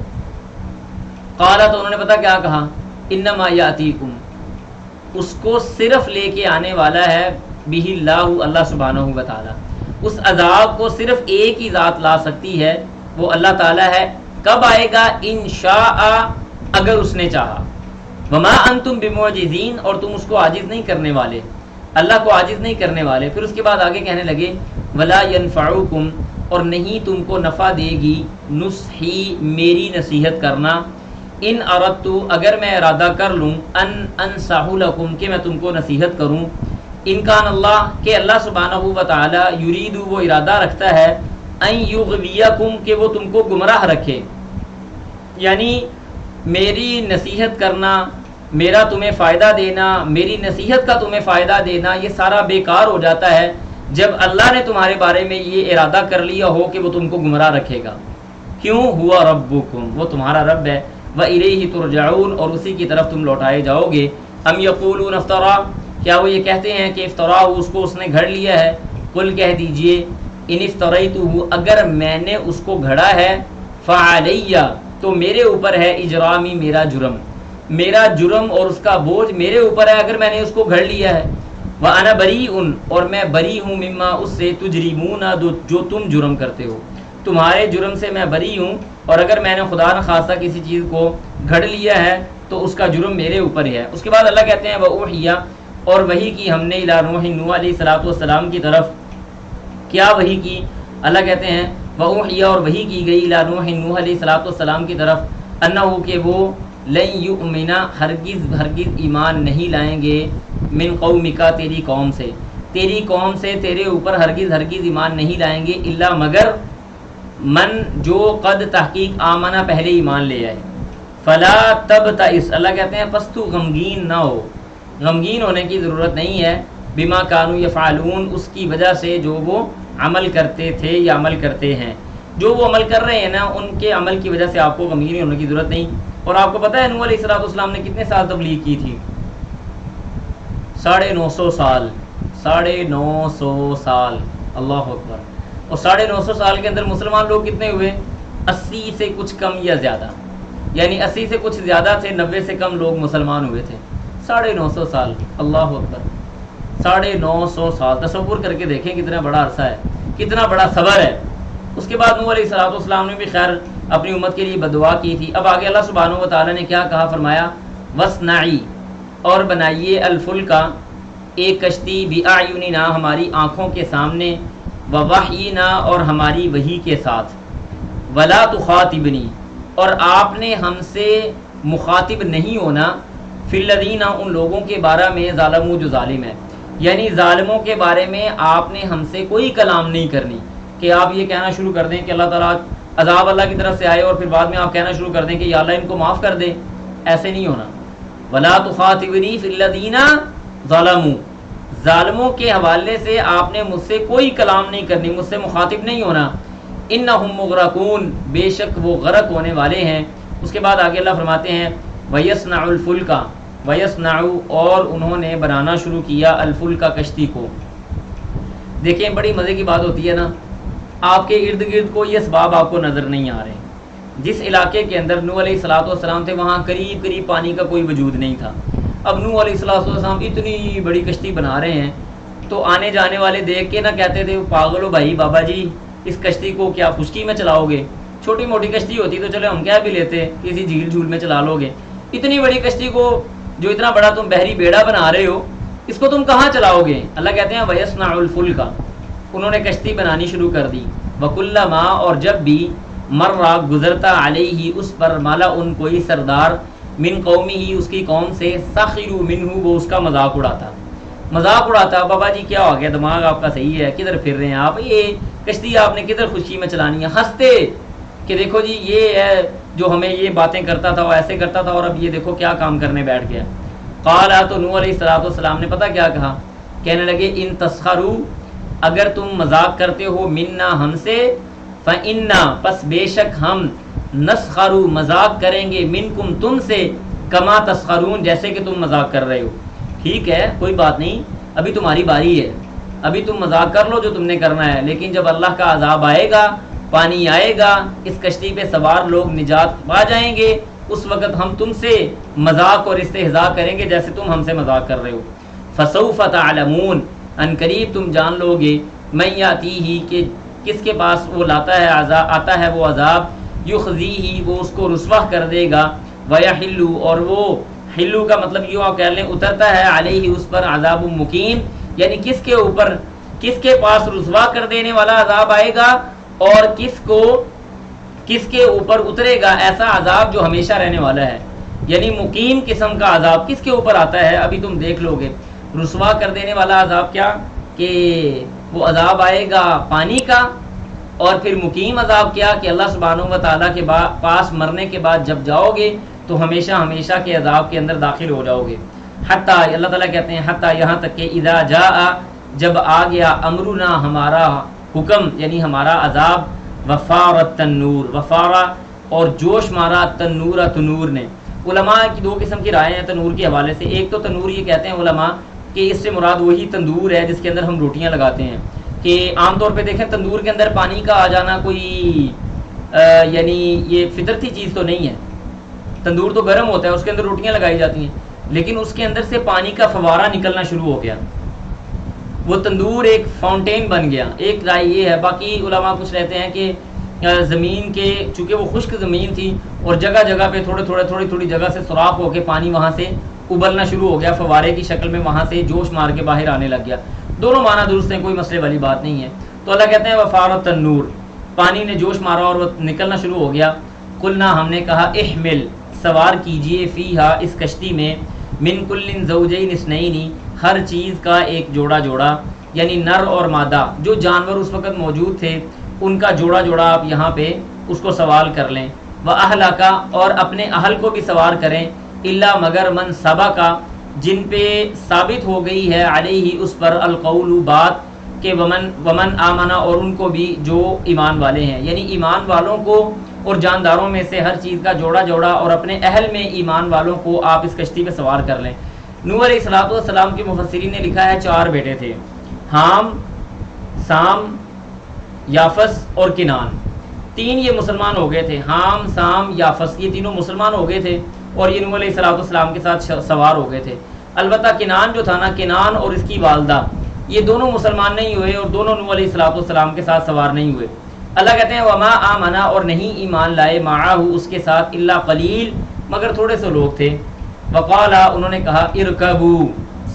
قالا تو انہوں نے پتا کیا کہا، انما یاتیکم، اس کو صرف لے کے آنے والا ہے بہ اللہ، اللہ سبحانہ و تعالی، اس عذاب کو صرف ایک ہی ذات لا سکتی ہے، وہ اللہ تعالی ہے۔ کب آئے گا؟ انشاء، اگر اس نے چاہا۔ وما انتم بمعجزین، اور تم اس کو عاجز نہیں کرنے والے، اللہ کو عاجز نہیں کرنے والے۔ پھر اس کے بعد آگے کہنے لگے ولا ینفعکم، اور نہیں تم کو نفع دے گی، نصحی، میری نصیحت کرنا، ان اردت، اگر میں ارادہ کر لوں، ان انصح لکم، کہ میں تم کو نصیحت کروں، ان کان اللہ، کہ اللہ سبحانہ و تعالی یرید، وہ ارادہ رکھتا ہے، ان یغویکم، کہ وہ تم کو گمراہ رکھے، یعنی میری نصیحت کرنا، میرا تمہیں فائدہ دینا، میری نصیحت کا تمہیں فائدہ دینا، یہ سارا بیکار ہو جاتا ہے جب اللہ نے تمہارے بارے میں یہ ارادہ کر لیا ہو کہ وہ تم کو گمراہ رکھے گا۔ کیوں؟ ہوا ربکم، وہ تمہارا رب ہے، وَإِلَيْهِ تُرْجَعُونَ، اور اسی کی طرف تم لوٹائے جاؤ گے۔ ام یقولون افترا، کیا وہ یہ کہتے ہیں کہ افترا، اس کو اس نے گھڑ لیا ہے؟ قل، کہہ دیجئے، ان افتریتہ، اگر میں نے اس کو گھڑا ہے، فعلیہ، تو میرے اوپر ہے، اجرامی، میرا جرم، میرا جرم اور اس کا بوجھ میرے اوپر ہے اگر میں نے اس کو گھڑ لیا ہے۔ وَأَنَا بَرِيءٌ، اور میں بری ہوں، مما، اس سے، تجرمون، جو تم جرم کرتے ہو، تمہارے جرم سے میں بری ہوں، اور اگر میں نے خدا نخواستہ کسی چیز کو گھڑ لیا ہے تو اس کا جرم میرے اوپر ہی ہے۔ اس کے بعد اللہ کہتے ہیں وَأُوحِيَ، اور وحی کی ہم نے الی نوح، نوح علیہ الصلوۃ والسلام کی طرف، کیا وحی کی؟ اللہ کہتے ہیں وَأُوحِيَ، اور وحی کی گئی الی نوح، نوح علیہ الصلوۃ والسلام کی طرف، انہ، کہ وہ، لن یؤمن، ہرگز ہرگز ایمان نہیں لائیں گے، من قومک، تیری قوم سے، تیری قوم سے تیرے اوپر ہرگز ہرگز ایمان نہیں لائیں گے، الا، مگر، من، جو، قد، تحقیق، آمنہ، پہلے ایمان لے آئے، فلا تبتئس، اللہ کہتے ہیں پس تو غمگین نہ ہو، غمگین ہونے کی ضرورت نہیں ہے، بما کانوا یفعلون، اس کی وجہ سے جو وہ عمل کرتے تھے یا عمل کرتے ہیں، جو وہ عمل کر رہے ہیں نا، ان کے عمل کی وجہ سے آپ کو غمگین ہونے کی ضرورت نہیں۔ اور آپ کو پتہ ہے نوح علیہ الصلوۃ والسلام نے کتنے سال تبلیغ کی تھی؟ 950 سال، 950 سال، اللہ اکبر۔ اور 950 سال کے اندر مسلمان لوگ کتنے ہوئے؟ 80 سے کچھ کم یا زیادہ، یعنی 80 سے کچھ زیادہ تھے، 90 سے کم لوگ مسلمان ہوئے تھے۔ 950 سال، اللہ اکبر، 950 سال، تصور کر کے دیکھیں کتنا بڑا عرصہ ہے، کتنا بڑا صبر ہے۔ اس کے بعد نوح علیہ الصلوۃ والسلام نے بھی خیر اپنی امت کے لیے بددعا کی تھی۔ اب آگے اللہ سبحانہ و تعالیٰ نے کیا کہا، فرمایا وَاصْنَعِي، اور بنائیے، الفلک، ایک کشتی، بِأَعْيُنِنَا، ہماری آنکھوں کے سامنے، وَوَحْيِنَا، اور ہماری وحی کے ساتھ، وَلَا تُخَاطِبْنِي، اور آپ نے ہم سے مخاطب نہیں ہونا، فِي الَّذِينَ، ان لوگوں کے بارے میں، ظالموا، جو ظالم ہے، یعنی ظالموں کے بارے میں آپ نے ہم سے کوئی کلام نہیں کرنی کہ آپ یہ کہنا شروع کر دیں کہ اللہ تعالیٰ، عذاب اللہ کی طرف سے آئے اور پھر بعد میں آپ کہنا شروع کر دیں کہ یا اللہ ان کو معاف کر دے، ایسے نہیں ہونا۔ وَلَا تُخَاطِبْنِي فِي الَّذِينَ ظَلَمُوا، ظالموں کے حوالے سے آپ نے مجھ سے کوئی کلام نہیں کرنی، مجھ سے مخاطب نہیں ہونا، اِنَّهُمْ مُغْرَقُونَ، بے شک وہ غرق ہونے والے ہیں۔ اس کے بعد آگے اللہ فرماتے ہیں وَيَصْنَعُ الْفُلْكَ، وَيَصْنَعُ، اور انہوں نے بنانا شروع کیا، الفلک، کشتی کو۔ دیکھیں بڑی مزے کی بات ہوتی ہے نا، آپ کے ارد گرد کو یہ اسباب آپ کو نظر نہیں آ رہے۔ جس علاقے کے اندر نوح علیہ الصلوۃ والسلام تھے وہاں قریب قریب پانی کا کوئی وجود نہیں تھا۔ اب نوح علیہ الصلوۃ والسلام اتنی بڑی کشتی بنا رہے ہیں تو آنے جانے والے دیکھ کے نہ کہتے تھے پاگل ہو بھائی، بابا جی اس کشتی کو کیا خشکی میں چلاؤ گے؟ چھوٹی موٹی کشتی ہوتی تو چلے ہم کہہ بھی لیتے کسی جھیل جھول میں چلا لو گے، اتنی بڑی کشتی کو جو اتنا بڑا تم بحری بیڑا بنا رہے ہو اس کو تم کہاں چلاؤ گے؟ اللہ کہتے ہیں وَيَصْنَعُ الْفُلْكَ، انہوں نے کشتی بنانی شروع کر دی، وَكُلَّمَا، اور جب بھی، مرّا، گزرتا، علیہ، اس پر، مَلَأٌ، کوئی سردار، من قومی ہی، اس کی قوم سے، سخروا منہ، وہ اس کا مذاق اڑاتا، مذاق اڑاتا، بابا جی کیا ہو گیا، دماغ آپ کا صحیح ہے، کدھر پھر رہے ہیں آپ، یہ کشتی آپ نے کدھر خشکی میں چلانی ہے، ہنستے کہ دیکھو جی یہ ہے جو ہمیں یہ باتیں کرتا تھا، وہ ایسے کرتا تھا، اور اب یہ دیکھو کیا کام کرنے بیٹھ گیا۔ قال، تو نوح علیہ السلام نے پتہ کیا کہا، کہنے لگے ان تسخروا، اگر تم مذاق کرتے ہو، منا ہم سے، فإنا پس بے شک ہم، نسخر مذاق کریں گے، منکم تم سے، کما تسخرون جیسے کہ تم مذاق کر رہے ہو۔ ٹھیک ہے کوئی بات نہیں، ابھی تمہاری باری ہے، ابھی تم مذاق کر لو جو تم نے کرنا ہے، لیکن جب اللہ کا عذاب آئے گا، پانی آئے گا، اس کشتی پہ سوار لوگ نجات پا جائیں گے، اس وقت ہم تم سے مذاق اور استہزاء کریں گے جیسے تم ہم سے مذاق کر رہے ہو۔ فسوف تعلمون، ان قریب تم جان لو گے، من یاتیہ کہ کس کے پاس وہ لاتا ہے عذاب، آتا ہے وہ عذاب، یخزیہ وہ اس کو رسوا کر دے گا، ویحل اور وہ حلو کا مطلب یوں آپ کہہ لیں اترتا ہے، علیہ اس پر عذاب مقیم، یعنی کس کے اوپر، کس کے پاس رسوا کر دینے والا عذاب آئے گا، اور کس کے اوپر اترے گا ایسا عذاب جو ہمیشہ رہنے والا ہے، یعنی مقیم قسم کا عذاب کس کے اوپر آتا ہے ابھی تم دیکھ لو گے۔ رسوا کر دینے والا عذاب کیا کہ وہ عذاب آئے گا پانی کا، اور پھر مقیم عذاب کیا کہ اللہ سبحانہ و تعالیٰ کے پاس مرنے کے بعد جب جاؤ گے تو ہمیشہ ہمیشہ کے عذاب کے اندر داخل ہو جاؤ گے۔ حتیٰ اللہ تعالیٰ کہتے ہیں حتیٰ یہاں تک کہ اذا جاء جب آ گیا امرنا ہمارا حکم یعنی ہمارا عذاب، وفار التنور وفارا اور جوش مارا تنور تنور نے۔ علماء کی دو قسم کی رائے ہیں تنور کے حوالے سے، ایک تو تنور یہ کہتے ہیں علماء کہ اس سے مراد وہی تندور ہے جس کے اندر ہم روٹیاں لگاتے ہیں، کہ عام طور پہ دیکھیں تندور کے اندر پانی کا آ جانا کوئی یعنی یہ فطرتی چیز تو نہیں ہے، تندور تو گرم ہوتا ہے، اس کے اندر روٹیاں لگائی جاتی ہیں، لیکن اس کے اندر سے پانی کا فوارہ نکلنا شروع ہو گیا، وہ تندور ایک فاؤنٹین بن گیا۔ ایک رائے یہ ہے، باقی علماء کچھ رہتے ہیں کہ زمین کے چونکہ وہ خشک زمین تھی اور جگہ جگہ پہ تھوڑی جگہ سے سوراخ ہو کے پانی وہاں سے ابلنا شروع ہو گیا، فوارے کی شکل میں وہاں سے جوش مار کے باہر آنے لگ گیا۔ دونوں معنی درست ہیں، کوئی مسئلے والی بات نہیں ہے۔ تو اللہ کہتے ہیں وفار التنور، پانی نے جوش مارا اور وہ نکلنا شروع ہو گیا۔ قلنا ہم نے کہا احمل سوار کیجئے فیہا اس کشتی میں، من کل زوجین اثنین ہر چیز کا ایک جوڑا جوڑا، یعنی نر اور مادہ جو جانور اس وقت موجود تھے ان کا جوڑا جوڑا آپ یہاں پہ اس کو سوال کر لیں، وَأَهْلَكَ اور اپنے اہل کو بھی سوار کریں، الا مگر من سبقا جن پہ ثابت ہو گئی ہے علیہ اس پر القول بات کہ ومن آمنا اور ان کو بھی جو ایمان والے ہیں، یعنی ایمان والوں کو اور جانداروں میں سے ہر چیز کا جوڑا جوڑا اور اپنے اہل میں ایمان والوں کو آپ اس کشتی پہ سوار کر لیں۔ نوح علیہ السلام کے مفسرین نے لکھا ہے 4 بیٹے تھے، حام، سام، یافس اور کنان، 3 یہ مسلمان ہو گئے تھے، حام، سام، یافس یہ تینوں مسلمان ہو گئے تھے اور یہ نوح علیہ السلام کے ساتھ سوار ہو گئے تھے۔ البتہ کنان جو تھا نا، کنان اور اس کی والدہ یہ دونوں مسلمان نہیں ہوئے اور دونوں نوح علیہ السلام کے ساتھ سوار نہیں ہوئے۔ اللہ کہتے ہیں وما آمنا اور نہیں ایمان لائے معاہ اس کے ساتھ الا قلیل مگر تھوڑے سے لوگ تھے۔ وقالا انہوں نے کہا ارکبو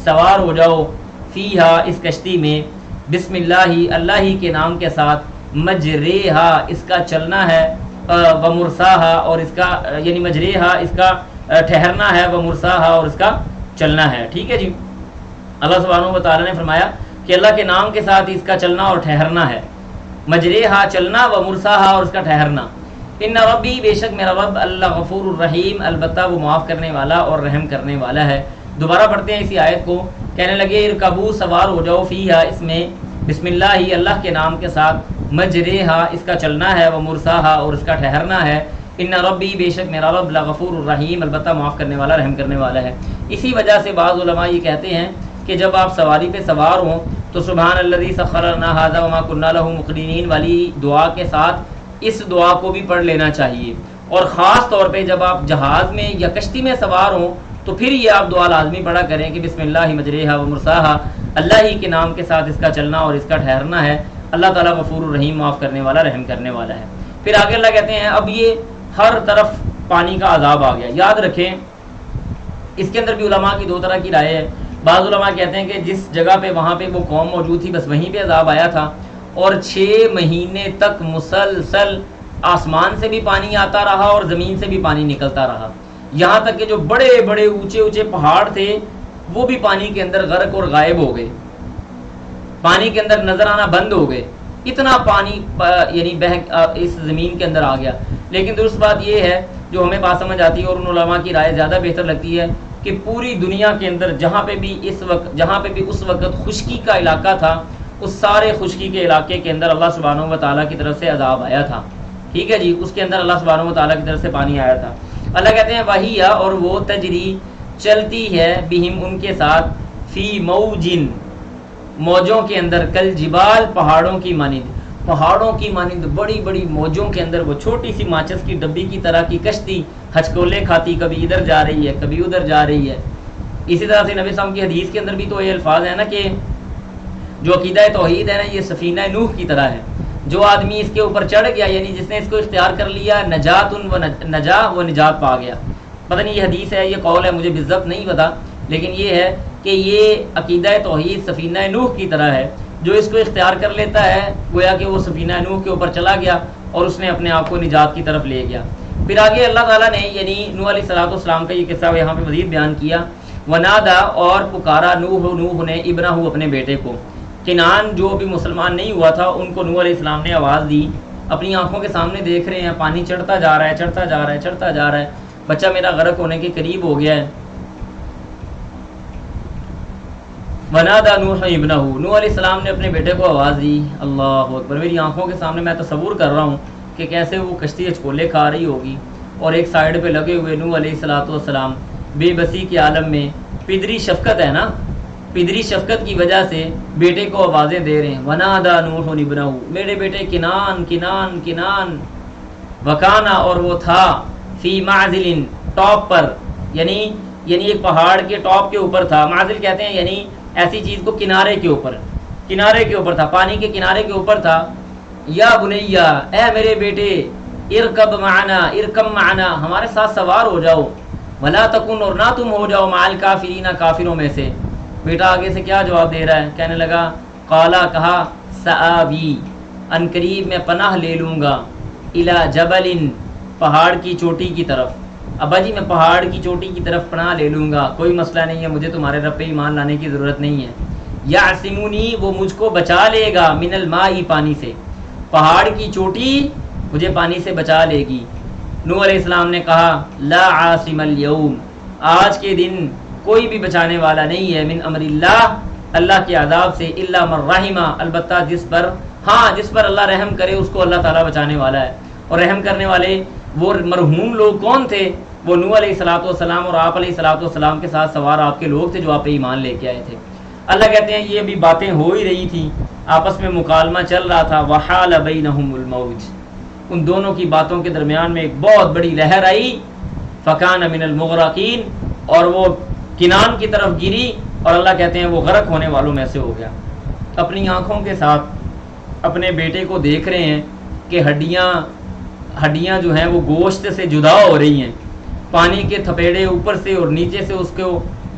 سوار ہو جاؤ، فیہا اس کشتی میں، بسم اللہ اللہ ہی کے نام کے ساتھ، مجریہا اس کا چلنا ہے، ومرساہا اور اس کا یعنی مجریہا اس کا ٹھہرنا ہے، ومرساہا اور اس کا چلنا ہے۔ ٹھیک ہے جی، اللہ سبحانہ و تعالیٰ نے فرمایا کہ اللہ کے نام کے ساتھ اس کا چلنا اور ٹھہرنا ہے، مجریہا چلنا، ومرساہا اور اس کا ٹھہرنا۔ ان ربی بے شک میرا رب اللہ غفور الرحیم البتہ وہ معاف کرنے والا اور رحم کرنے والا ہے۔ دوبارہ پڑھتے ہیں اسی آیت کو، کہنے لگے ارکبو سوار ہو جاؤ، فیہا اس میں، بسم اللہ اللہ کے نام کے ساتھ، مجریہا اس کا چلنا ہے، ومرساہا اور اس کا ٹھہرنا ہے۔ ان ربی بے شک میرا رب لغفور الرحیم البتہ معاف کرنے والا رحم کرنے والا ہے۔ اسی وجہ سے بعض علماء یہ کہتے ہیں کہ جب آپ سواری پہ سوار ہوں تو سبحان الذی سخر لنا ھذا وما كنا له مقرنین والی دعا کے ساتھ اس دعا کو بھی پڑھ لینا چاہیے، اور خاص طور پہ جب آپ جہاز میں یا کشتی میں سوار ہوں تو پھر یہ آپ دعا لازمی پڑھا کریں کہ بسم اللہ مجریہا ومرساہا، اللہ ہی کے نام کے ساتھ اس کا چلنا اور اس کا ٹھہرنا ہے۔ اللہ تعالیٰ غفور الرحیم معاف کرنے والا رحم کرنے والا ہے۔ پھر آگے اللہ کہتے ہیں اب یہ ہر طرف پانی کا عذاب آ گیا۔ یاد رکھیں اس کے اندر بھی علماء کی 2 طرح کی رائے ہے۔ بعض علماء کہتے ہیں کہ جس جگہ پہ وہاں پہ وہ قوم موجود تھی بس وہیں پہ عذاب آیا تھا، اور 6 مہینے تک مسلسل آسمان سے بھی پانی آتا رہا اور زمین سے بھی پانی نکلتا رہا، یہاں تک کہ جو بڑے بڑے اونچے اونچے پہاڑ تھے وہ بھی پانی کے اندر غرق اور غائب ہو گئے، پانی کے اندر نظر آنا بند ہو گئے، اتنا پانی یعنی اس زمین کے اندر آ گیا۔ لیکن درست بات یہ ہے جو ہمیں بات سمجھ آتی ہے اور ان علماء کی رائے زیادہ بہتر لگتی ہے کہ پوری دنیا کے اندر جہاں پہ بھی اس وقت خشکی کا علاقہ تھا، اس سارے خشکی کے علاقے کے اندر اللہ سبحانہ و تعالیٰ کی طرف سے عذاب آیا تھا، ٹھیک ہے جی، اس کے اندر اللہ سبحانہ و تعالیٰ کی طرف سے پانی آیا تھا۔ اللہ کہتے ہیں وہی اور وہ تجری چلتی ہے بہم ان کے ساتھ فی موجن موجوں کے اندر، کل جبال پہاڑوں کی مانند بڑی بڑی موجوں کے اندر، وہ چھوٹی سی ماچس کی ڈبی کی طرح کی کشتی ہچکولے کھاتی، کبھی ادھر جا رہی ہے کبھی ادھر جا رہی ہے۔ اسی طرح سے نبی صلی اللہ علیہ وسلم کی حدیث کے اندر بھی تو یہ الفاظ ہیں نا کہ جو عقیدہ توحید ہے نا یہ سفینہ نوح کی طرح ہے، جو آدمی اس کے اوپر چڑھ گیا یعنی جس نے اس کو اختیار کر لیا وہ نجات پا گیا۔ پتہ نہیں یہ حدیث ہے یہ قول ہے مجھے بالضبط نہیں پتا، لیکن یہ ہے کہ یہ عقیدہ توحید سفینہ نوح کی طرح ہے، جو اس کو اختیار کر لیتا ہے گویا کہ وہ سفینہ نوح کے اوپر چلا گیا اور اس نے اپنے آپ کو نجات کی طرف لے گیا۔ پھر آگے اللہ تعالیٰ نے یعنی نوح علیہ السلام کا یہ قصہ یہاں پہ مزید بیان کیا، ونادا اور پکارا نوح نے ابنہ اپنے بیٹے کو، کنان جو بھی مسلمان نہیں ہوا تھا ان کو نوح علیہ السلام نے آواز دی، اپنی آنکھوں کے سامنے دیکھ رہے ہیں پانی چڑھتا جا رہا ہے، بچہ میرا غرق ہونے کے قریب ہو گیا ہے۔ ونادى نوح ابنہ، نوح علیہ السلام نے اپنے بیٹے کو آواز دی، اللہ اکبر، میری آنکھوں کے سامنے میں تصور کر رہا ہوں کہ کیسے وہ کشتی اچکولے کھا رہی ہوگی اور ایک سائیڈ پہ لگے ہوئے نوح علیہ السلام بے بسی کے عالم میں، پدری شفقت ہے نا، پدری شفقت کی وجہ سے بیٹے کو آوازیں دے رہے ہیں، ونادى نوح ابنہ، میرے بیٹے کنان وکانا، اور وہ تھا فی معزل، ٹاپ پر، یعنی ایک پہاڑ کے ٹاپ کے اوپر تھا، معزل کہتے ہیں یعنی ایسی چیز کو کنارے کے اوپر تھا، پانی کے کنارے کے اوپر تھا۔ یا بنیا، اے میرے بیٹے، ارکب معنا، ہمارے ساتھ سوار ہو جاؤ، ولا تکن، اور نہ تم ہو جاؤ، مع الکافرین، کافروں میں سے۔ بیٹا آگے سے کیا جواب دے رہا ہے، کہنے لگا قالا، کہا، سآوی، ان قریب میں پناہ لے لوں گا، الی جبل، پہاڑ کی چوٹی کی طرف، ابا جی میں پہاڑ کی چوٹی کی طرف پناہ لے لوں گا، کوئی مسئلہ نہیں ہے، مجھے تمہارے رب پہ ایمان لانے کی ضرورت نہیں ہے۔ یعصمونی، وہ مجھ کو بچا لے گا، من الماء، پانی سے، پہاڑ کی چوٹی مجھے پانی سے بچا لے گی۔ نوح علیہ السلام نے کہا لا عاصم اليوم، آج کے دن کوئی بھی بچانے والا نہیں ہے، من امر اللہ، اللہ کے عذاب سے، الا من رحمہ، البتہ جس پر اللہ رحم کرے اس کو اللہ تعالیٰ بچانے والا ہے۔ اور رحم کرنے والے وہ مرحوم لوگ کون تھے؟ وہ نوح علیہ السلام اور آپ علیہ السلام کے ساتھ سوار آپ کے لوگ تھے جو آپ پہ ایمان لے کے آئے تھے۔ اللہ کہتے ہیں یہ بھی باتیں ہو ہی رہی تھی، آپس میں مکالمہ چل رہا تھا، وحال بینہم الموج، ان دونوں کی باتوں کے درمیان میں ایک بہت بڑی لہر آئی، فکان من المغرقین، اور وہ کنان کی طرف گری، اور اللہ کہتے ہیں وہ غرق ہونے والوں میں سے ہو گیا۔ اپنی آنکھوں کے ساتھ اپنے بیٹے کو دیکھ رہے ہیں کہ ہڈیاں جو ہیں وہ گوشت سے جدا ہو رہی ہیں، پانی کے تھپیڑے اوپر سے اور نیچے سے اس کو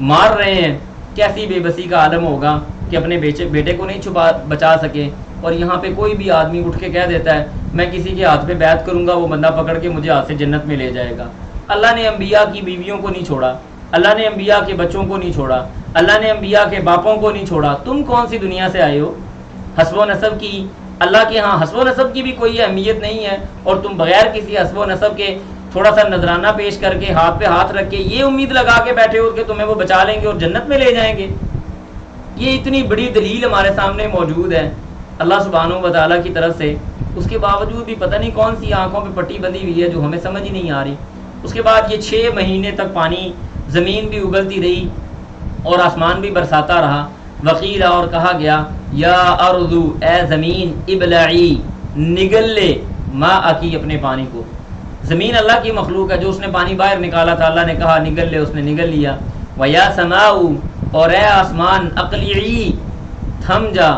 مار رہے ہیں، کیسی بے بسی کا عالم ہوگا کہ اپنے بیٹے کو نہیں بچا سکے۔ اور یہاں پہ کوئی بھی آدمی اٹھ کے کہہ دیتا ہے میں کسی کے ہاتھ پہ بیعت کروں گا، وہ بندہ پکڑ کے مجھے ہاتھ سے جنت میں لے جائے گا۔ اللہ نے انبیاء کی بیویوں کو نہیں چھوڑا، اللہ نے انبیاء کے بچوں کو نہیں چھوڑا، اللہ نے انبیاء کے باپوں کو نہیں چھوڑا۔ تم کون سی دنیا سے آئے ہو؟ حسب و نسب کی اللہ کے ہاں حسب و نسب کی بھی کوئی اہمیت نہیں ہے، اور تم بغیر کسی حسب و نسب کے تھوڑا سا نذرانہ پیش کر کے ہاتھ پہ ہاتھ رکھ کے یہ امید لگا کے بیٹھے ہو کہ تمہیں وہ بچا لیں گے اور جنت میں لے جائیں گے۔ یہ اتنی بڑی دلیل ہمارے سامنے موجود ہے اللہ سبحانہ و تعالیٰ کی طرف سے، اس کے باوجود بھی پتہ نہیں کون سی آنکھوں پہ پٹی بندھی ہوئی ہے جو ہمیں سمجھ ہی نہیں آ رہی۔ اس کے بعد یہ 6 مہینے تک پانی، زمین بھی اگلتی رہی اور آسمان بھی برساتا رہا۔ وقیل، اور کہا گیا، یا ارض، اے زمین، ابلعی، نگل لے، ماءکی، اپنے پانی کو۔ زمین اللہ کی مخلوق ہے، جو اس نے پانی باہر نکالا تھا اللہ نے کہا نگل لے، اس نے نگل لیا۔ ویا سماء، اور اے آسمان، اقلعی، تھم جا۔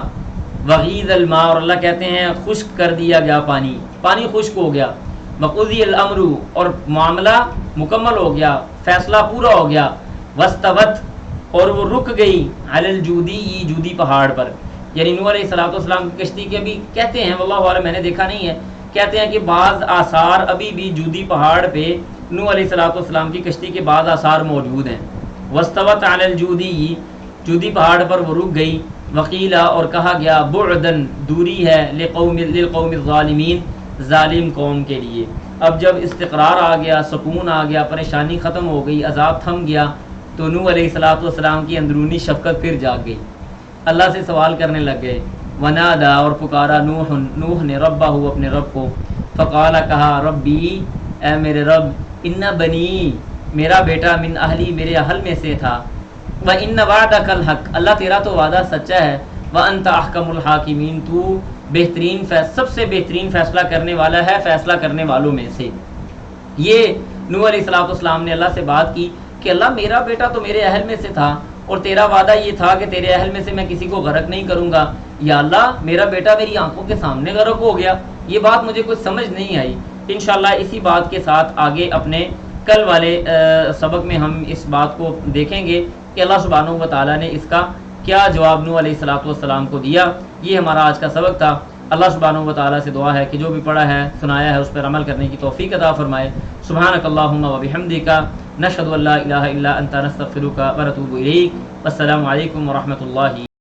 وغیض الماء، اور اللہ کہتے ہیں خشک کر دیا گیا پانی خشک ہو گیا۔ وقضی الامر، اور معاملہ مکمل ہو گیا، فیصلہ پورا ہو گیا۔ واستوت، اور وہ رک گئی، علی الجودی، جودی پہاڑ پر، یعنی نوح علیہ السلام کی کشتی کے بھی کہتے ہیں، واللہ اعلم میں نے دیکھا نہیں ہے، کہتے ہیں کہ بعض آثار ابھی بھی جودی پہاڑ پہ نوح علیہ السلام کی کشتی کے بعض آثار موجود ہیں۔ واستوت علی الجودی، جودی پہاڑ پر وہ رک گئی، وقیلا اور کہا گیا بعدن دوری ہے، للقوم الظالمین ظالم قوم کے لیے۔ اب جب استقرار آ گیا، سکون آ گیا، پریشانی ختم ہو گئی، عذاب تھم گیا، تو نوح علیہ السلام کی اندرونی شفقت پھر جاگ گئی، اللہ سے سوال کرنے لگ گئے۔ ونادا اور پکارا نوح نے ربہ اپنے رب کو، فقال کہا ربی اے میرے رب، ان بنی میرا بیٹا، من اہلی میرے اہل میں سے تھا، وَإِنَّ وَعْدَكَ الْحَقُّ اللہ تیرا تو وعدہ سچا ہے، وَأَنْتَ أَحْكَمُ الْحَاكِمِينَ تو بہترین سب سے بہترین فیصلہ کرنے والا ہے فیصلہ کرنے والوں میں سے۔ یہ نوح علیہ السلام نے اللہ سے بات کی کہ اللہ میرا بیٹا تو میرے اہل میں سے تھا، اور تیرا وعدہ یہ تھا کہ تیرے اہل میں سے میں کسی کو غرق نہیں کروں گا، یا اللہ میرا بیٹا میری آنکھوں کے سامنے غرق ہو گیا، یہ بات مجھے کچھ سمجھ نہیں آئی۔ انشاءاللہ اسی بات کے ساتھ آگے اپنے کل والے سبق میں ہم اس بات کو دیکھیں گے کہ اللہ سبحانہ و تعالیٰ نے اس کا کیا جواب نوح علیہ السلام کو دیا۔ یہ ہمارا آج کا سبق تھا۔ اللہ سبحانہ و تعالیٰ سے دعا ہے کہ جو بھی پڑھا ہے سنایا ہے اس پر عمل کرنے کی توفیق عطا فرمائے۔ سبحانک اللہم و بحمدک، نشہد ان لا الہ الا انت، نستغفرک و نتوب الیک۔ السلام علیکم و رحمۃ اللہ۔